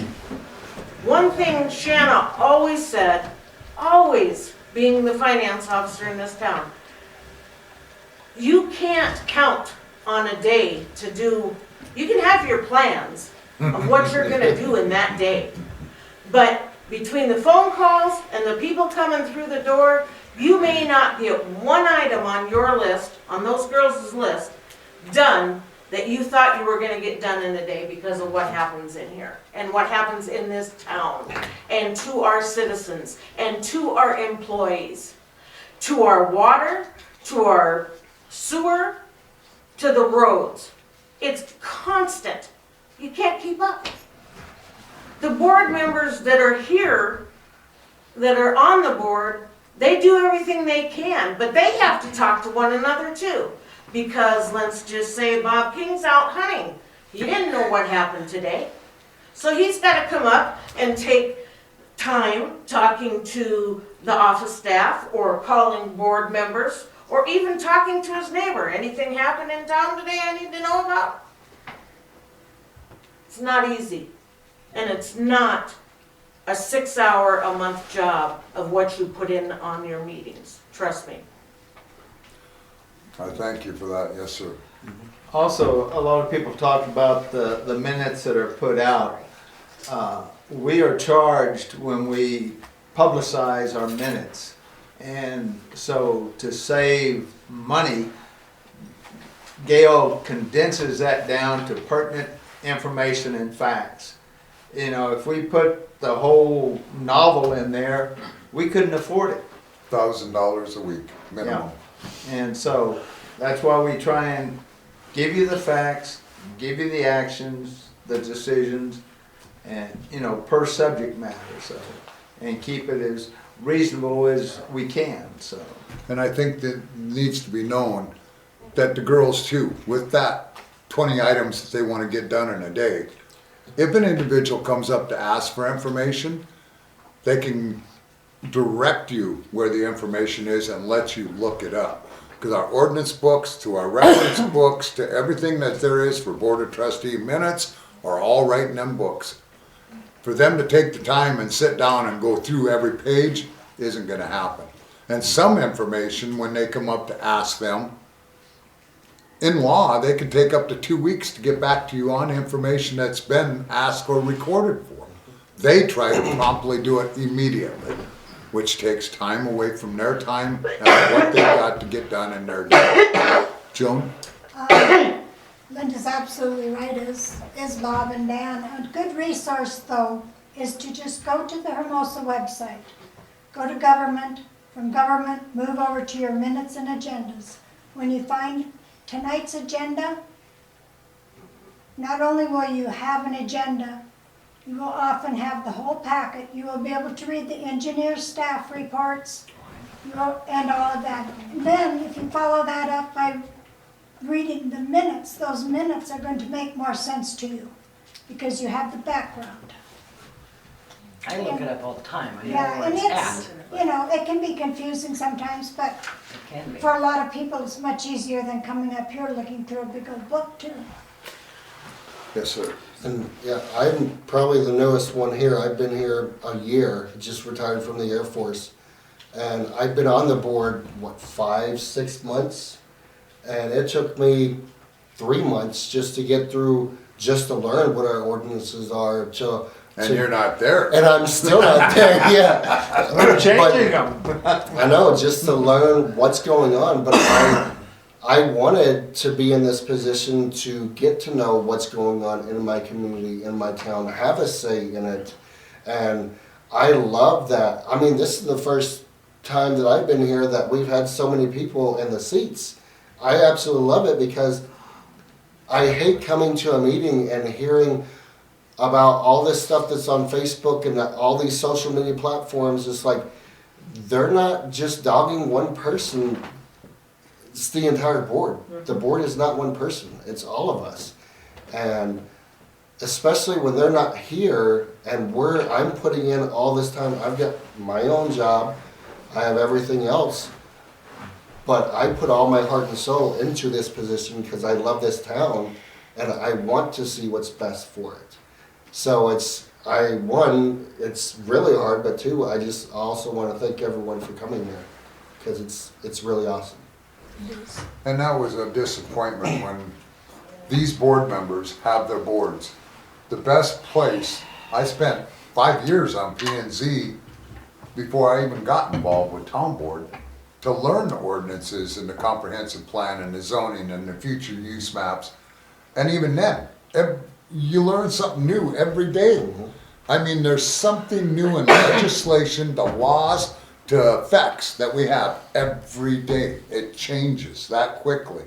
One thing Shanna always said, always being the finance officer in this town, you can't count on a day to do, you can have your plans of what you're gonna do in that day. But between the phone calls and the people coming through the door, you may not get one item on your list, on those girls' list, done that you thought you were gonna get done in a day because of what happens in here and what happens in this town and to our citizens and to our employees, to our water, to our sewer, to the roads. It's constant. You can't keep up. The board members that are here, that are on the board, they do everything they can, but they have to talk to one another too. Because let's just say Bob King's out hunting. He didn't know what happened today. So he's got to come up and take time talking to the office staff or calling board members or even talking to his neighbor. Anything happened in town today I need to know about? It's not easy. And it's not a 6-hour-a-month job of what you put in on your meetings. Trust me. I thank you for that, yes, sir. Also, a lot of people talk about the minutes that are put out. We are charged when we publicize our minutes. And so to save money, Gail condenses that down to pertinent information and facts. You know, if we put the whole novel in there, we couldn't afford it. $1,000 a week, minimum. And so that's why we try and give you the facts, give you the actions, the decisions, and, you know, per subject matter, so, and keep it as reasonable as we can, so. And I think that needs to be known that the girls too, with that 20 items that they want to get done in a day, if an individual comes up to ask for information, they can direct you where the information is and let you look it up. Because our ordinance books, to our reference books, to everything that there is for Board of Trustee minutes are all right in them books. For them to take the time and sit down and go through every page isn't going to happen. And some information, when they come up to ask them, in law, they can take up to 2 weeks to get back to you on information that's been asked or recorded for. They try to promptly do it immediately, which takes time away from their time and what they've got to get done in their day. Joan? Linda's absolutely right, is Bob and Dan. A good resource, though, is to just go to the Hermosa website. Go to government. From government, move over to your minutes and agendas. When you find tonight's agenda, not only will you have an agenda, you will often have the whole packet. You will be able to read the engineer's staff reports and all of that. And then if you follow that up by reading the minutes, those minutes are going to make more sense to you because you have the background. I look it up all the time. I know Yeah, where and it's it's, at. you know, it can be confusing sometimes, but It can be. for a lot of people, it's much easier than coming up here looking through a big old book too. Yes, sir. And yeah, I'm probably the newest one here. I've been here a year, just retired from the Air Force. And I've been on the board, 5-6 months? And it took me 3 months just to get through, just to learn what our ordinances are, And you're not there. and I'm still not there yet. We're changing them. I know, just to learn what's going on, but I wanted to be in this position to get to know what's going on in my community, in my town, have a say in it. And I love that. I mean, this is the first time that I've been here that we've had so many people in the seats. I absolutely love it because I hate coming to a meeting and hearing about all this stuff that's on Facebook and all these social media platforms. It's like, they're not just dogging one person, it's the entire board. The board is not one person, it's all of us. And especially when they're not here and I'm putting in all this time, I've got my own job, I have everything else. But I put all my heart and soul into this position because I love this town and I want to see what's best for it. So it's really hard, but two, I just also want to thank everyone for coming there because it's really awesome. And that was a disappointment when these board members have their boards. The best place, I spent 5 years on P&Z before I even got involved with town board to learn the ordinances and the comprehensive plan and the zoning and the future use maps. And even then, you learn something new every day. I mean, there's something new in legislation, the laws, to effects that we have every day. It changes that quickly.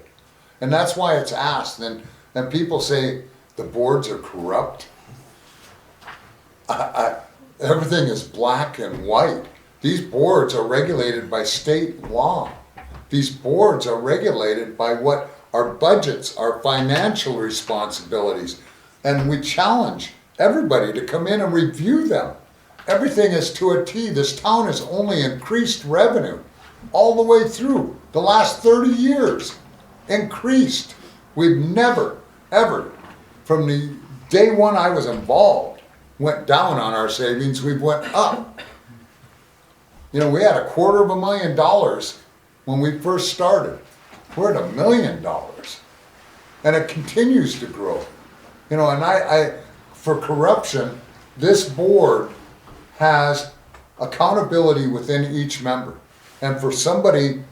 And that's why it's asked. And people say the boards are corrupt. Everything is black and white. These boards are regulated by state law. These boards are regulated by what our budgets, our financial responsibilities. And we challenge everybody to come in and review them. Everything is to a T. This town has only increased revenue all the way through the last 30 years. Increased. We've never, ever, from the day one I was involved, went down on our savings. We've went up. You know, we had $250,000 when we first started. We're at $1 million. And it continues to grow. You know, and I for corruption, this board has accountability within each member. And for somebody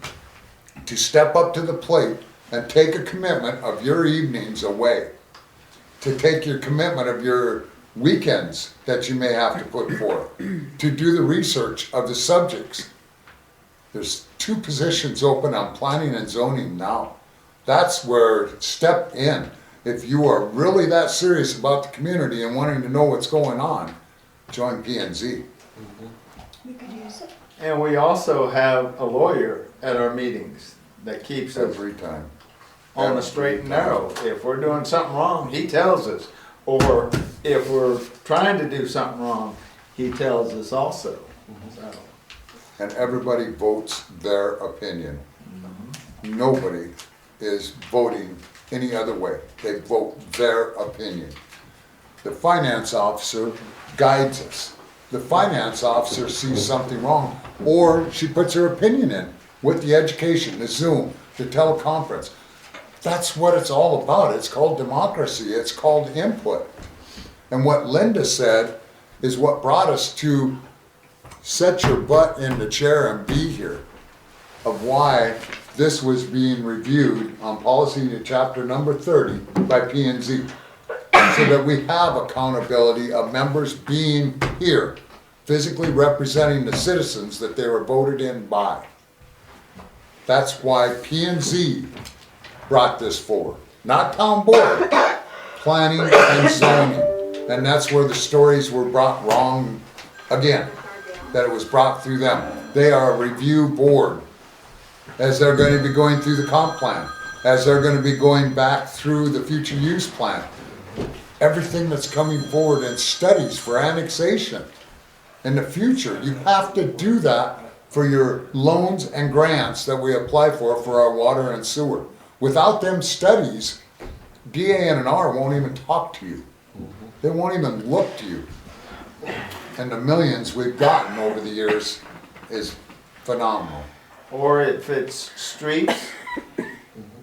to step up to the plate and take a commitment of your evenings away, to take your commitment of your weekends that you may have to put forth, to do the research of the subjects. There's 2 positions open on planning and zoning now. That's where, step in. If you are really that serious about the community and wanting to know what's going on, join P&Z. We could use it. And we also have a lawyer at our meetings that keeps us Every time. on the straight and narrow. If we're doing something wrong, he tells us. Or if we're trying to do something wrong, he tells us also. So, And everybody votes their opinion. Nobody is voting any other way. They vote their opinion. The finance officer guides us. The finance officer sees something wrong, or she puts her opinion in with the education, the Zoom, the teleconference. That's what it's all about. It's called democracy. It's called input. And what Linda said is what brought us to set your butt in the chair and be here, of why this was being reviewed on policy to chapter number 30 by P&Z, so that we have accountability of members being here, physically representing the citizens that they were voted in by. That's why P&Z brought this forward, not town board, planning and zoning. And that's where the stories were brought wrong again, that it was brought through them. They are a review board, as they're going to be going through the comp plan, as they're going to be going back through the future use plan. Everything that's coming forward in studies for annexation in the future, you have to do that for your loans and grants that we apply for our water and sewer. Without them studies, DANR won't even talk to you. They won't even look to you. And the millions we've gotten over the years is phenomenal. or if it's streets,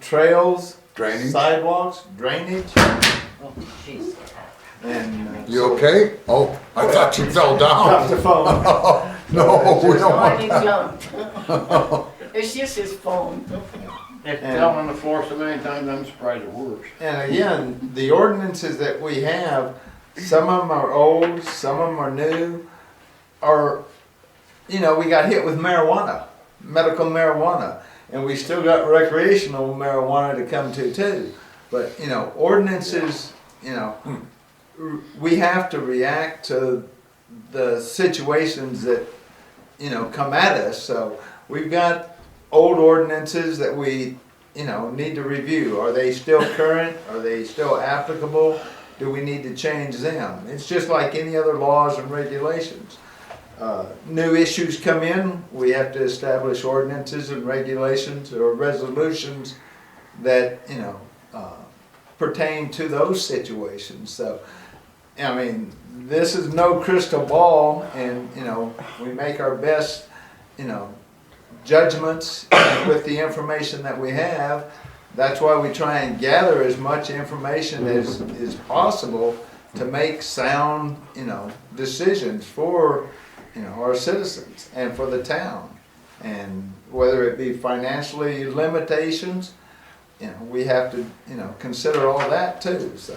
trails, Drainage? sidewalks, drainage, Oh, jeez. and. You okay? Oh, I thought you fell Drop down. the phone. No, we don't want Already that. jumped. It's just his phone. It fell on the floor so many times, I'm surprised it works. And again, the ordinances that we have, some of them are old, some of them are new, or, you know, we got hit with marijuana, medical marijuana, and we still got recreational marijuana to come to too. But, you know, ordinances, you know, we have to react to the situations that, you know, come at us. So we've got old ordinances that we, you know, need to review. Are they still current? Are they still applicable? Do we need to change them? It's just like any other laws and regulations. new issues come in, we have to establish ordinances and regulations or resolutions that, you know, pertain to those situations. So, I mean, this is no crystal ball, and, you know, we make our best, you know, judgments with the information that we have. That's why we try and gather as much information as is possible to make sound, you know, decisions for, you know, our citizens and for the town. And whether it be financially limitations, you know, we have to, you know, consider all that too. So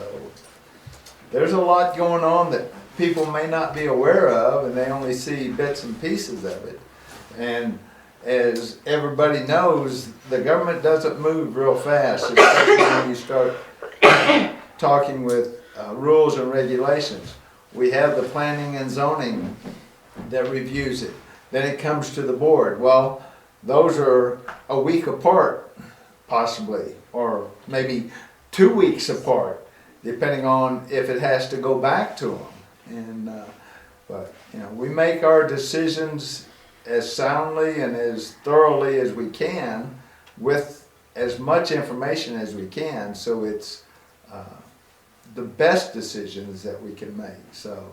there's a lot going on that people may not be aware of, and they only see bits and pieces of it. And as everybody knows, the government doesn't move real fast, especially when you start talking with rules and regulations. We have the planning and zoning that reviews it. Then it comes to the board. Well, those are a week apart, possibly, or maybe 2 weeks apart, depending on if it has to go back to them. And but you know, we make our decisions as soundly and as thoroughly as we can, with as much information as we can, so it's the best decisions that we can make. So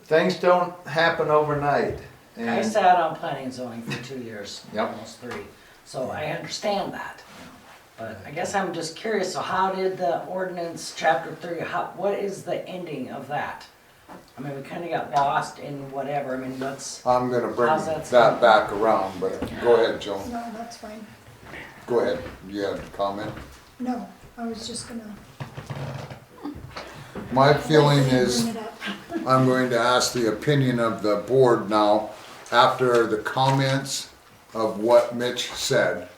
things don't happen overnight. And I sat on planning and zoning for 2 years, Yep. almost 3, so I understand that. But I guess I'm just curious, so how did the ordinance, chapter 3, what is the ending of that? I mean, we kinda got lost in whatever, I mean, what's, I'm gonna bring How's that that back around, but go ahead, Joan. No, that's fine. Go ahead. You have a comment? No, I was just gonna. My feeling is, Bring it up. I'm going to ask the opinion of the board now, after the comments of what Mitch said,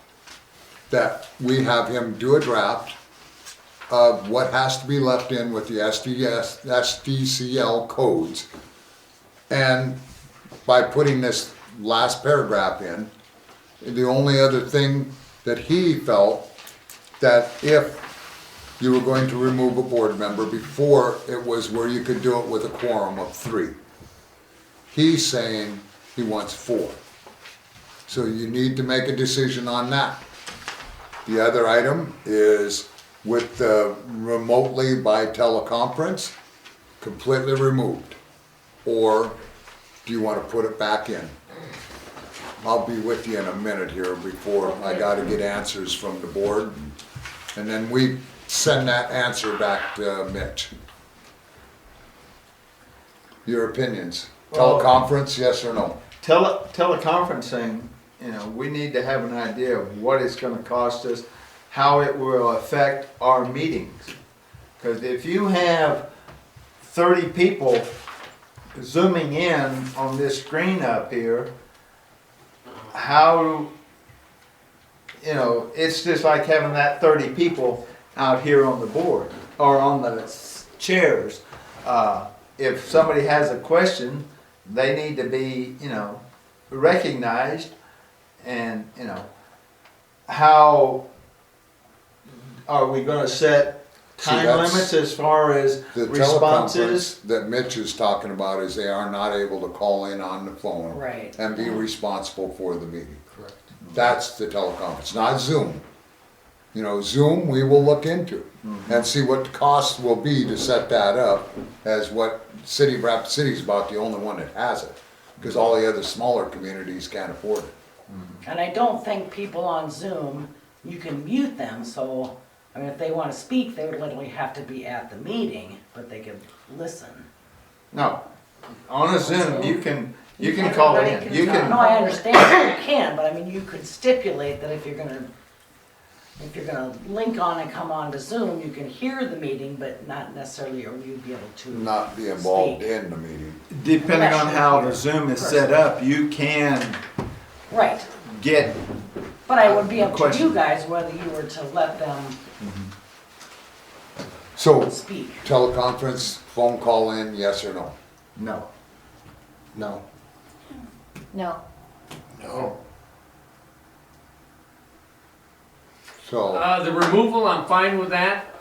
that we have him do a draft of what has to be left in with the SDCL codes. And by putting this last paragraph in, the only other thing that he felt, that if you were going to remove a board member, before it was where you could do it with a quorum of 3. He's saying he wants 4. So you need to make a decision on that. The other item is with the remotely by teleconference, completely removed. Or do you want to put it back in? I'll be with you in a minute here before I got to get answers from the board. And then we send that answer back to Mitch. Your opinions? Well- Teleconference, yes or no? teleconferencing, you know, we need to have an idea of what it's gonna cost us, how it will affect our meetings. Because if you have 30 people zooming in on this screen up here, how, you know, it's just like having that 30 people out here on the board, or on the chairs. If somebody has a question, they need to be, you know, recognized. And, you know, how are we gonna set See, time that's- limits as far as The responses? teleconference that Mitch is talking about is they are not able to call in on the phone right. and be responsible for the meeting. Correct. That's the teleconference, not Zoom. You know, Zoom, we will look into and see what the cost will be to set that up, as what Rapid City's about the only one that has it, because all the other smaller communities can't afford it. And I don't think people on Zoom, you can mute them, so, I mean, if they wanna speak, they would literally have to be at the meeting, but they could listen. No, on a Zoom, you can call it in, you can. No, I understand that you can, but I mean, you could stipulate that if you're gonna link on and come on to Zoom, you can hear the meeting, but not necessarily, or you'd be able to. Not be involved Speak. in the meeting. Depending on how the Zoom is set up, you can Right, get, but I would be up to Question. you guys whether you were to let them So, speak. teleconference, phone call in, yes or no? no. No. No, No. So, The removal, I'm fine with that.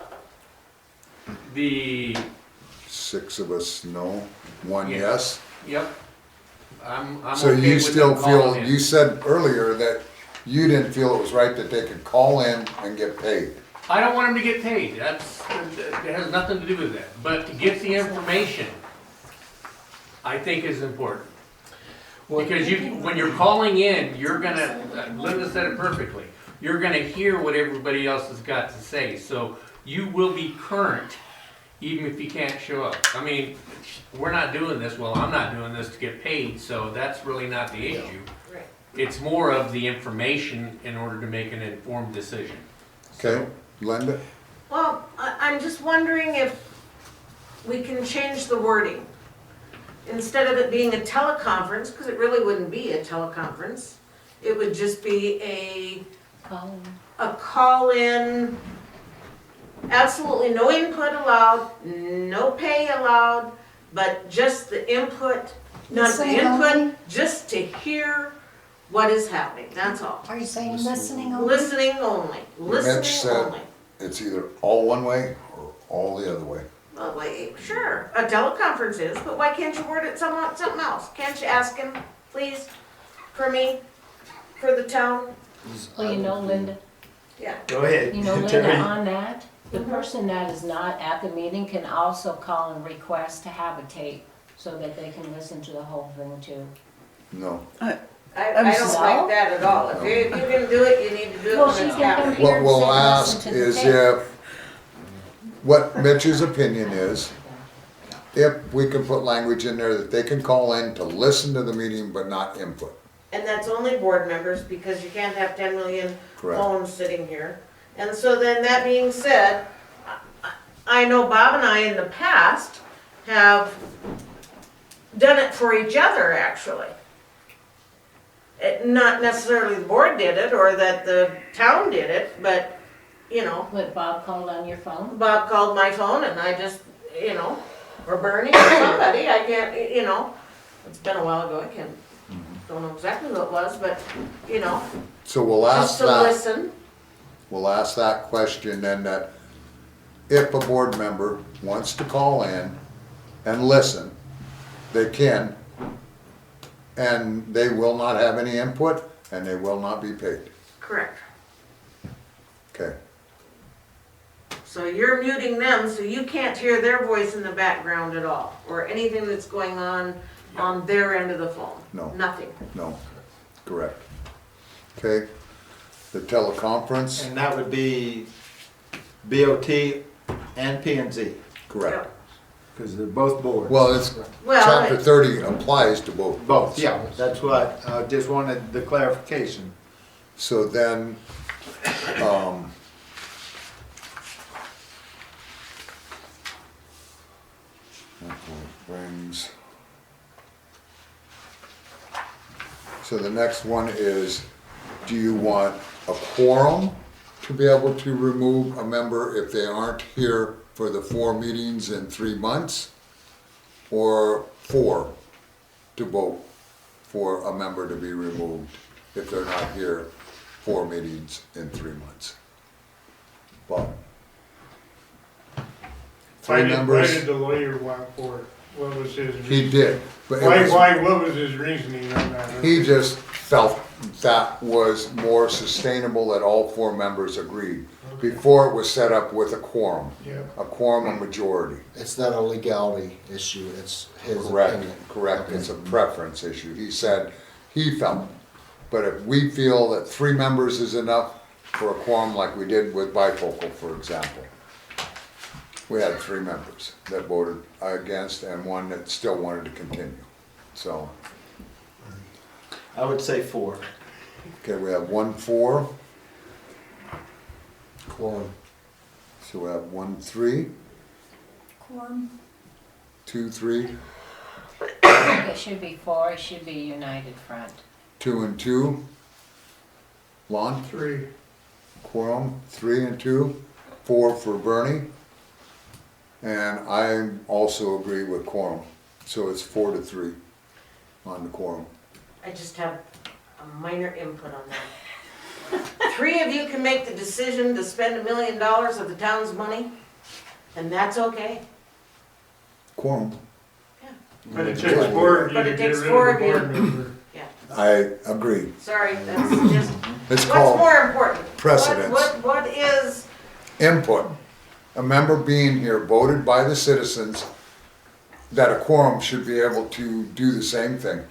The, 6 of us no, 1 Yeah. yes. yep, I'm So okay you with still them calling feel, in. you said earlier that you didn't feel it was right that they could call in and get paid. I don't want them to get paid, it has nothing to do with that, but to get the information, I think is important. Because when you're calling in, you're gonna, Linda said it perfectly, you're gonna hear what everybody else has got to say, so you will be current, even if you can't show up. I mean, we're not doing this, well, I'm not doing this to get paid, so that's really not the issue. Right. It's more of the information in order to make an informed decision. Okay, Linda? Well, I'm just wondering if we can change the wording. Instead of it being a teleconference, because it really wouldn't be a teleconference, it would just be a call-in, absolutely no input allowed, no pay allowed, but just the input, not the Listening input, only? just to hear what is happening, that's all. Are you saying listening only? Listening only, Mitch listening said only. it's either all one way or all the other way. Well, wait, sure, a teleconference is, but why can't you word it something else? Can't you ask him, please, for me, for the town? Well, you know, Linda, Yeah. Go ahead. you know, Linda, Terry. on that, the person that is not at the meeting can also call and request to have a tape so that they can listen to the whole thing too. No. I don't so- like that at all. If you can do it, you need to do it Well, when she it's can come happening. here What and we'll say, ask listen to the is tape. what Mitch's opinion is, if we can put language in there that they can call in to listen to the meeting but not input. And that's only board members, because you can't have 10 million Correct. phones sitting here. And so then, that being said, I know Bob and I in the past have done it for each other, actually. Not necessarily the board did it, or that the town did it, but, you know, What, Bob called on your phone? Bob called my phone and I just, you know, or Bernie or somebody, I can't, you know, it's been a while ago, I can't, don't know exactly who it was, but, you know, So we'll just ask to that, listen. we'll ask that question then, that if a board member wants to call in and listen, they can, and they will not have any input, and they will not be paid. Correct. Okay, So you're muting them, so you can't hear their voice in the background at all, or anything that's going on their end of the phone? No. Nothing? no, correct. Okay, the teleconference, And that would be BOT and P and Z, correct. because they're both boards. Well, it's, Well, chapter 30 applies to both. Both, yeah, that's what, I just wanted the clarification. So then, that brings, so the next one is, do you want a quorum to be able to remove a member if they aren't here for the 4 meetings in 3 months? Or 4 to vote for a member to be removed if they're not here 4 meetings in 3 months? But Why 3 did members, the lawyer want for it? What was his? he did, but it Why, was, what was his reasoning on that? he just felt that was more sustainable that all 4 members agreed. Okay. Before it was set up with a quorum, Yeah. a quorum of majority. It's not a legality issue, it's his Correct, opinion. correct, it's a preference issue, he said, he felt. But if we feel that 3 members is enough for a quorum, like we did with bifocal, for example. We had 3 members that voted against and 1 that still wanted to continue, so. I would say 4. Okay, we have 1 4, Quorum. so we have 1 3, Quorum. 2 3, I think it should be 4, it should be united front. 2 and 2. Lon? 3. Quorum, 3 and 2, 4 for Bernie. And I also agree with quorum, so it's 4 to 3 on the quorum. I just have a minor input on that. 3 of you can make the decision to spend $1 million of the town's money, and that's okay. Quorum, But it takes four of you But to it get takes rid four of of the you. board member. I agree. Sorry, that's just, It's what's called more important? precedence. What is, Input. A member being here voted by the citizens that a quorum should be able to do the same thing.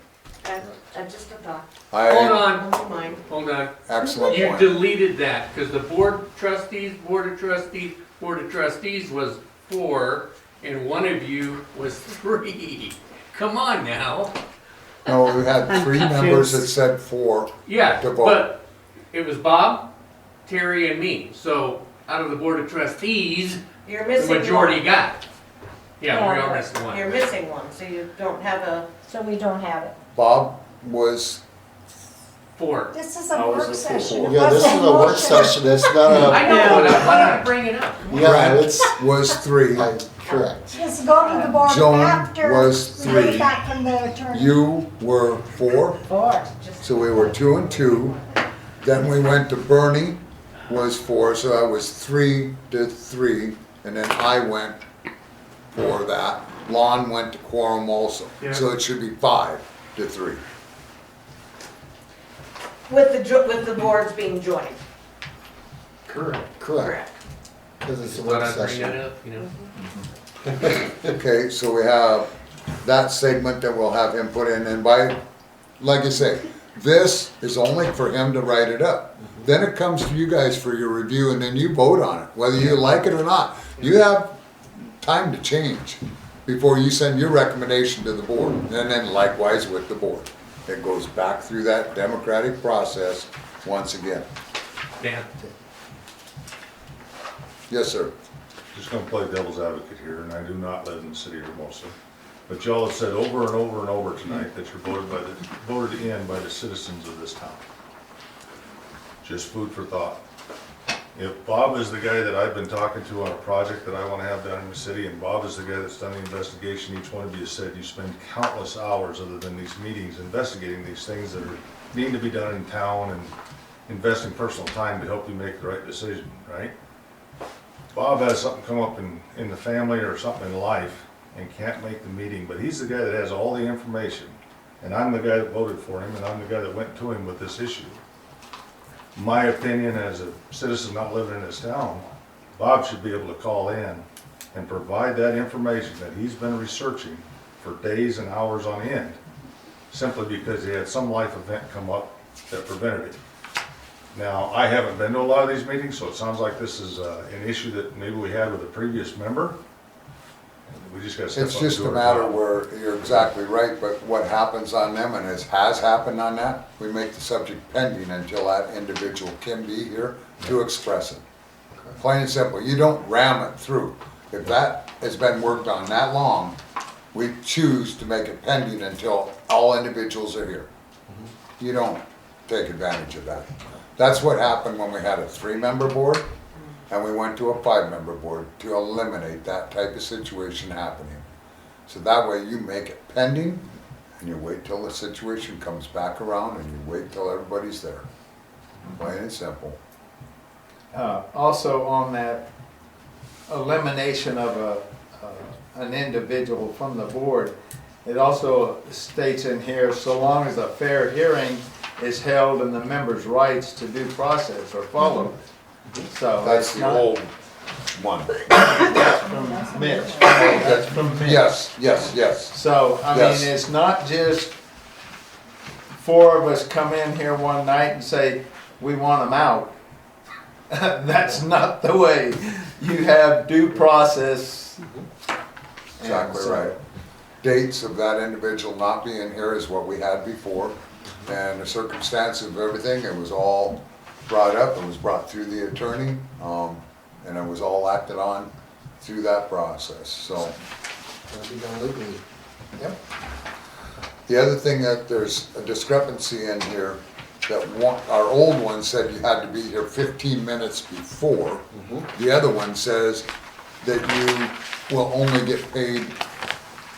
just a thought, Hold I, on, don't mind. hold on. excellent You point. deleted that, because the board of trustees was 4, and one of you was 3. Come on now. No, we had I'm 3 members that confused. said 4. Yeah, To vote. but it was Bob, Terry, and me. So out of the board of trustees, You're the missing majority one. got it. Yeah, we Yeah. are missing one. You're missing one, so you don't have a, So we don't have it. Bob was, 4. This is a work session. It Yeah, this is wasn't a work motion. session, it's not I a, know, but Yeah. I wanted to bring it up. yeah, it's, was 3. correct. Just go to the board Joan after was we get 3. back from the attorney. You were 4. 4. So we were 2 and 2. Then we went to Bernie, was 4, so that was 3 to 3. And then I went for that. Lon went to quorum also. Yeah. So it should be 5 to 3. with the boards being joined, Correct. Correct, because it's a Thought work I'd bring session. that up, you know. Okay, so we have that segment that we'll have him put in, and by, like I say, this is only for him to write it up. Then it comes to you guys for your review, and then you vote on it, whether you like it or not. You have time to change before you send your recommendation to the board, and then likewise with the board. It goes back through that democratic process once again. Dan. Yes, sir. Just gonna play devil's advocate here, and I do not live in the city of Hermosa. But y'all have said over and over and over tonight that you're voted in by the citizens of this town. Just food for thought. If Bob is the guy that I've been talking to on a project that I wanna have done in the city, and Bob is the guy that's done the investigation, each one of you said you spend countless hours other than these meetings investigating these things that need to be done in town and investing personal time to help you make the right decision, right? Bob has something come up in the family or something in life and can't make the meeting, but he's the guy that has all the information. And I'm the guy that voted for him, and I'm the guy that went to him with this issue. My opinion as a citizen not living in this town, Bob should be able to call in and provide that information that he's been researching for days and hours on end, simply because he had some life event come up that prevented it. Now, I haven't been to a lot of these meetings, so it sounds like this is an issue that maybe we had with a previous member. We just gotta step up It's and just do a our matter job. where, you're exactly right, but what happens on them, and it has happened on that, we make the subject pending until that individual can be here to express it. Plain and simple, you don't ram it through. If that has been worked on that long, we choose to make it pending until all individuals are here. You don't take advantage of that. That's what happened when we had a 3-member board, and we went to a 5-member board to eliminate that type of situation happening. So that way you make it pending, and you wait till the situation comes back around, and you wait till everybody's there. Plain and simple. Also on that elimination of an individual from the board, it also states in here, so long as a fair hearing is held and the members' rights to due process are followed. So That's it's the not, old one. that's from Mitch. That's from Mitch. Yes. So, I Yes. mean, it's not just 4 of us come in here one night and say, we want them out. That's not the way. You have due process. Exactly And so- right. Dates of that individual not being here is what we had before. And the circumstance of everything, it was all brought up, it was brought through the attorney, and it was all acted on through that process, so. Gotta be done legally. Yep. The other thing that there's a discrepancy in here, that one, our old one said you had to be here 15 minutes before. The other one says that you will only get paid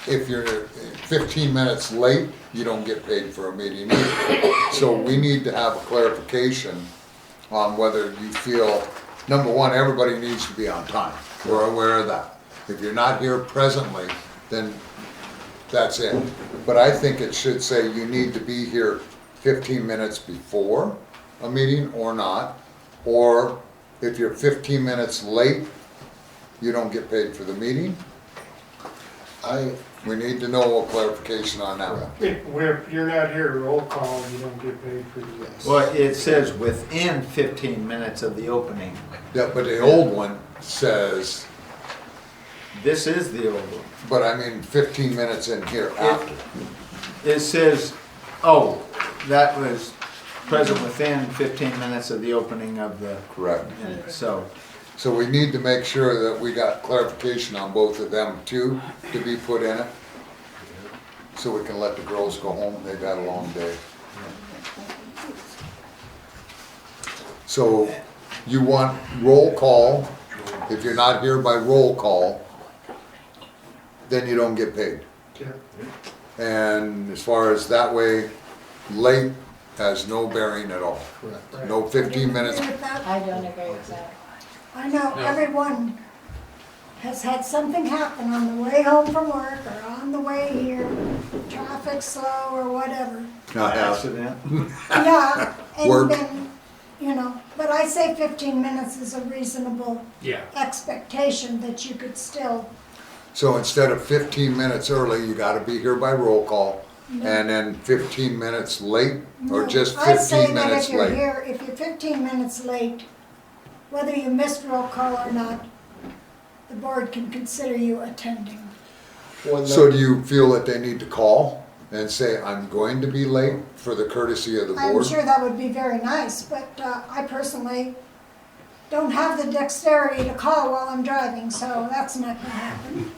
if you're 15 minutes late, you don't get paid for a meeting either. So we need to have a clarification on whether you feel, number one, everybody needs to be on time. We're aware of that. If you're not here presently, then that's it. But I think it should say you need to be here 15 minutes before a meeting or not. Or if you're 15 minutes late, you don't get paid for the meeting. We need to know a clarification on that one. If you're not here, roll call, you don't get paid for the. Well, it says within 15 minutes of the opening. Yeah, but the old one says, This is the old one. but I mean 15 minutes in here after. It says, oh, that was present within 15 minutes of the opening of the, Correct. so. So we need to make sure that we got clarification on both of them too, to be put in it. So we can let the girls go home, they've had a long day. So you want roll call, if you're not here by roll call, then you don't get paid. Yeah. And as far as that way, late has no bearing at all. Correct. No 15 minutes. Agree with that? I don't agree with that. I know everyone has had something happen on the way home from work or on the way here, traffic slow or whatever. Not have. Accident. Yeah, Work. and then, you know, but I say 15 minutes is a reasonable Yeah. expectation that you could still, So instead of 15 minutes early, you gotta be here by roll call, and then 15 minutes late, or no, just I say 15 that minutes if you're late? here, if you're 15 minutes late, whether you missed roll call or not, the board can consider you attending. When So the, do you feel that they need to call and say, I'm going to be late for the courtesy of the I'm board? sure that would be very nice, but I personally don't have the dexterity to call while I'm driving, so that's not gonna happen.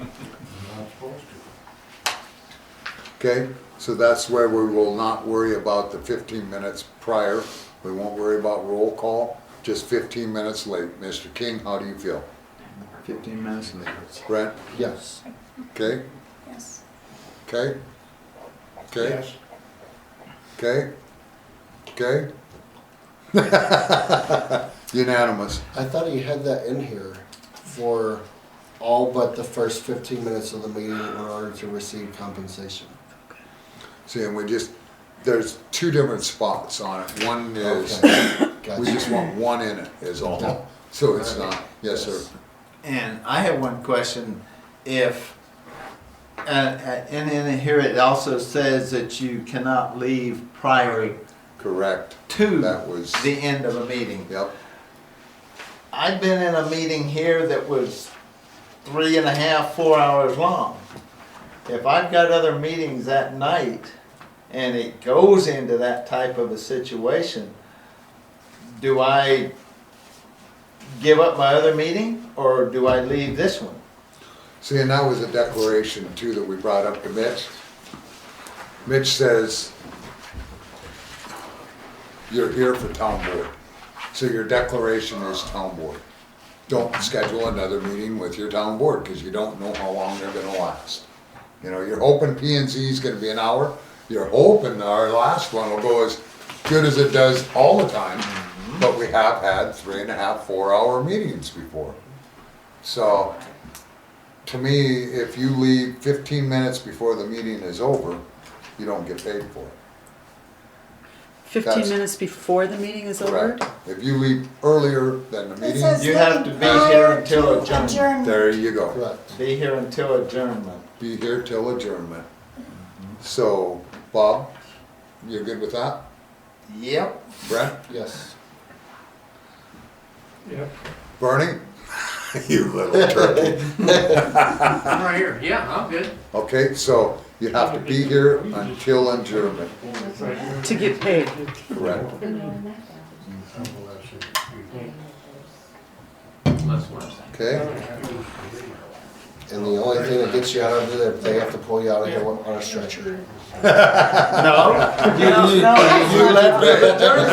Okay, so that's where we will not worry about the 15 minutes prior. We won't worry about roll call, just 15 minutes late. Mr. King, how do you feel? 15 minutes later. Brent, yes. okay, Yes. okay? Okay, Yes. okay, okay? Unanimous. I thought you had that in here for all but the first 15 minutes of the meeting in order to receive compensation. See, and we just, there's two different spots on it. One is, Okay. we Gotcha. just want one in it is Yeah. all. So it's not, yes, sir. And I have one question. If, and in here it also says that you cannot leave prior Correct. to That was, the end of a meeting. yep. I've been in a meeting here that was 3.5, 4 hours long. If I've got other meetings that night and it goes into that type of a situation, do I give up my other meeting or do I leave this one? See, and that was a declaration too that we brought up to Mitch. Mitch says, you're here for town board. So your declaration is town board. Don't schedule another meeting with your town board because you don't know how long they're gonna last. You know, you're hoping P and Z is gonna be an hour. You're hoping our last one will go as good as it does all the time. But we have had 3.5, 4 hour meetings before. So, to me, if you leave 15 minutes before the meeting is over, you don't get paid for it. 15 That's- minutes before the meeting is over? Correct. If you leave earlier than the It meeting, says You have to looking be here prior until to adjournment. there you go. Correct. Be here until adjournment. Be here till adjournment. So, Bob, you're good with that? Yep. Brent? Yes. Yep. Bernie? You little turkey. I'm right here. Yeah, I'm good. Okay, so you have to be here until adjournment, To get paid. correct? Unless one. Okay? And the only thing that gets you out of it, they have to pull you out of here on a stretcher. No, you let them adjourn,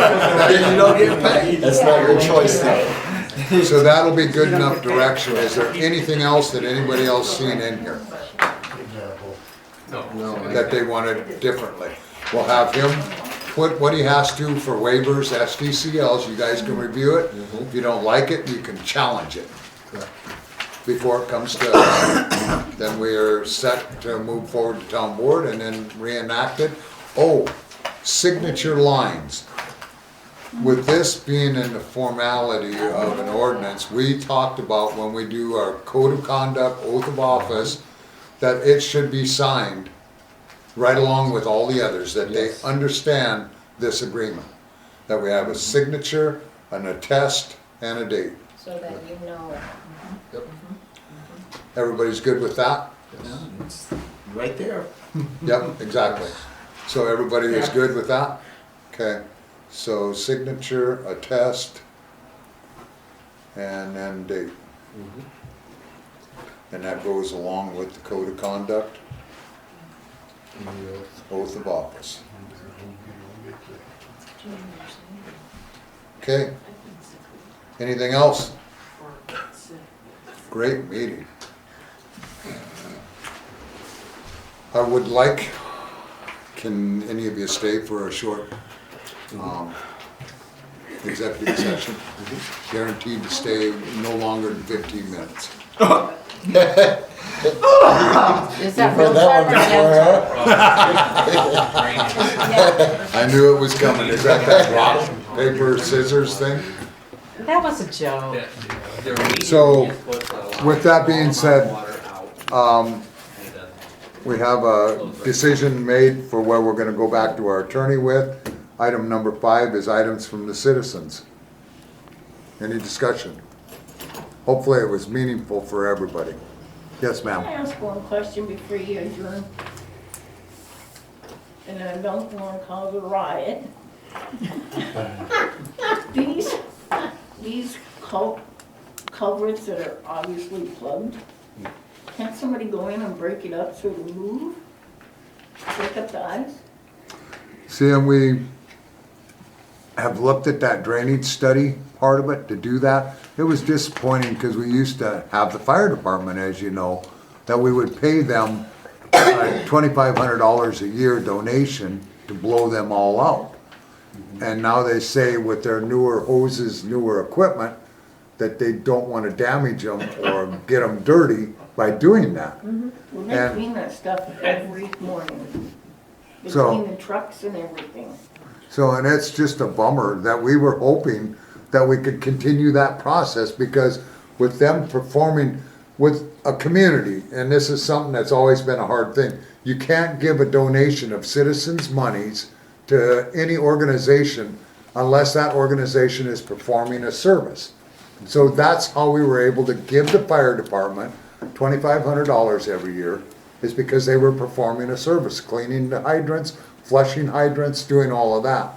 then you don't get paid. That's not your choice though. So that'll be good enough direction. Is there anything else that anybody else seen in here No. that they wanted differently? We'll have him put what he has to for waivers, SDCLs, you guys can review it. If you don't like it, you can challenge it. Correct. before it comes to us. Then we are set to move forward to town board and then reenact it. Oh, signature lines. With this being in the formality of an ordinance, we talked about when we do our code of conduct, oath of office, that it should be signed right along with all the others, that they understand this agreement. That we have a signature, an attest, and a date. So that you know. Everybody's good with that? It's right there. Yep, exactly. So everybody is good with that? Okay, so signature, attest, and then date. And that goes along with the code of conduct, oath of office. Okay, anything else? Great meeting. I would like, can any of you stay for a short executive session? Guaranteed to stay no longer than 15 minutes. Is that real time or I knew it was coming. Is that rock, paper, scissors thing? That was a joke. So, with that being said, we have a decision made for where we're gonna go back to our attorney with. Item number 5 is items from the citizens. Any discussion? Hopefully it was meaningful for everybody. Yes, Can I ma'am. ask one question before you adjourn? And I don't want to cause a riot. These culverts that are obviously plugged, can't somebody go in and break it up so it'll move? Break up the ice? See, and we have looked at that drainage study part of it to do that. It was disappointing because we used to have the fire department, as you know, that we would pay them $2,500 a year donation to blow them all out. And now they say with their newer hoses, newer equipment, that they don't want to damage them or get them dirty by doing that. Well, they And- clean that stuff every morning. They So- clean the trucks and everything. So, and it's just a bummer that we were hoping that we could continue that process, because with them performing with a community, and this is something that's always been a hard thing, you can't give a donation of citizens' monies to any organization unless that organization is performing a service. So that's how we were able to give the fire department $2,500 every year, is because they were performing a service, cleaning the hydrants, flushing hydrants, doing all of that.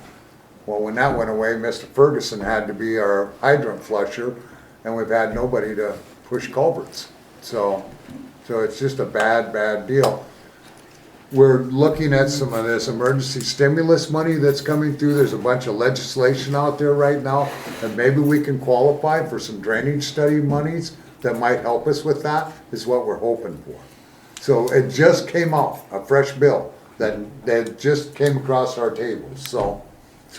Well, when that went away, Mr. Ferguson had to be our hydrant flusher, and we've had nobody to push culverts. So it's just a bad, bad deal. We're looking at some of this emergency stimulus money that's coming through. There's a bunch of legislation out there right now, and maybe we can qualify for some drainage study monies that might help us with that, is what we're hoping for. So it just came off, a fresh bill that just came across our tables, so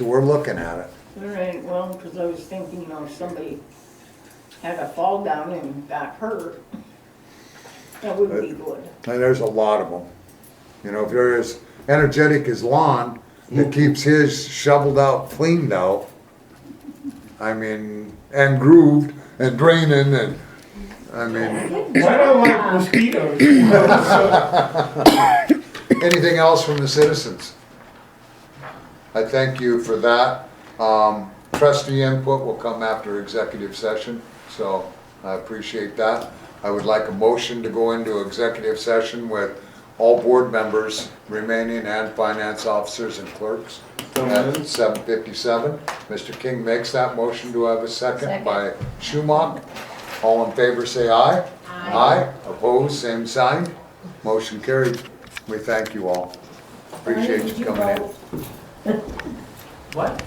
we're looking at it. All right, well, because I was thinking, you know, if somebody had a fall down and got hurt, that would be good. And there's a lot of them. You know, if you're as energetic as Lon, that keeps his shoveled out, cleaned out, I mean, and grooved and draining, and, I mean. I don't like mosquitoes. Anything else from the citizens? I thank you for that. Trustee input will come after executive session, so I appreciate that. I would like a motion to go into executive session with all board members remaining and finance officers and clerks at 7:57. Mr. King makes that motion. Do I have a second? By Schumacher. All in favor say aye. Aye. Opposed, same sign. Motion carried. We thank you all. Appreciate you coming in. What?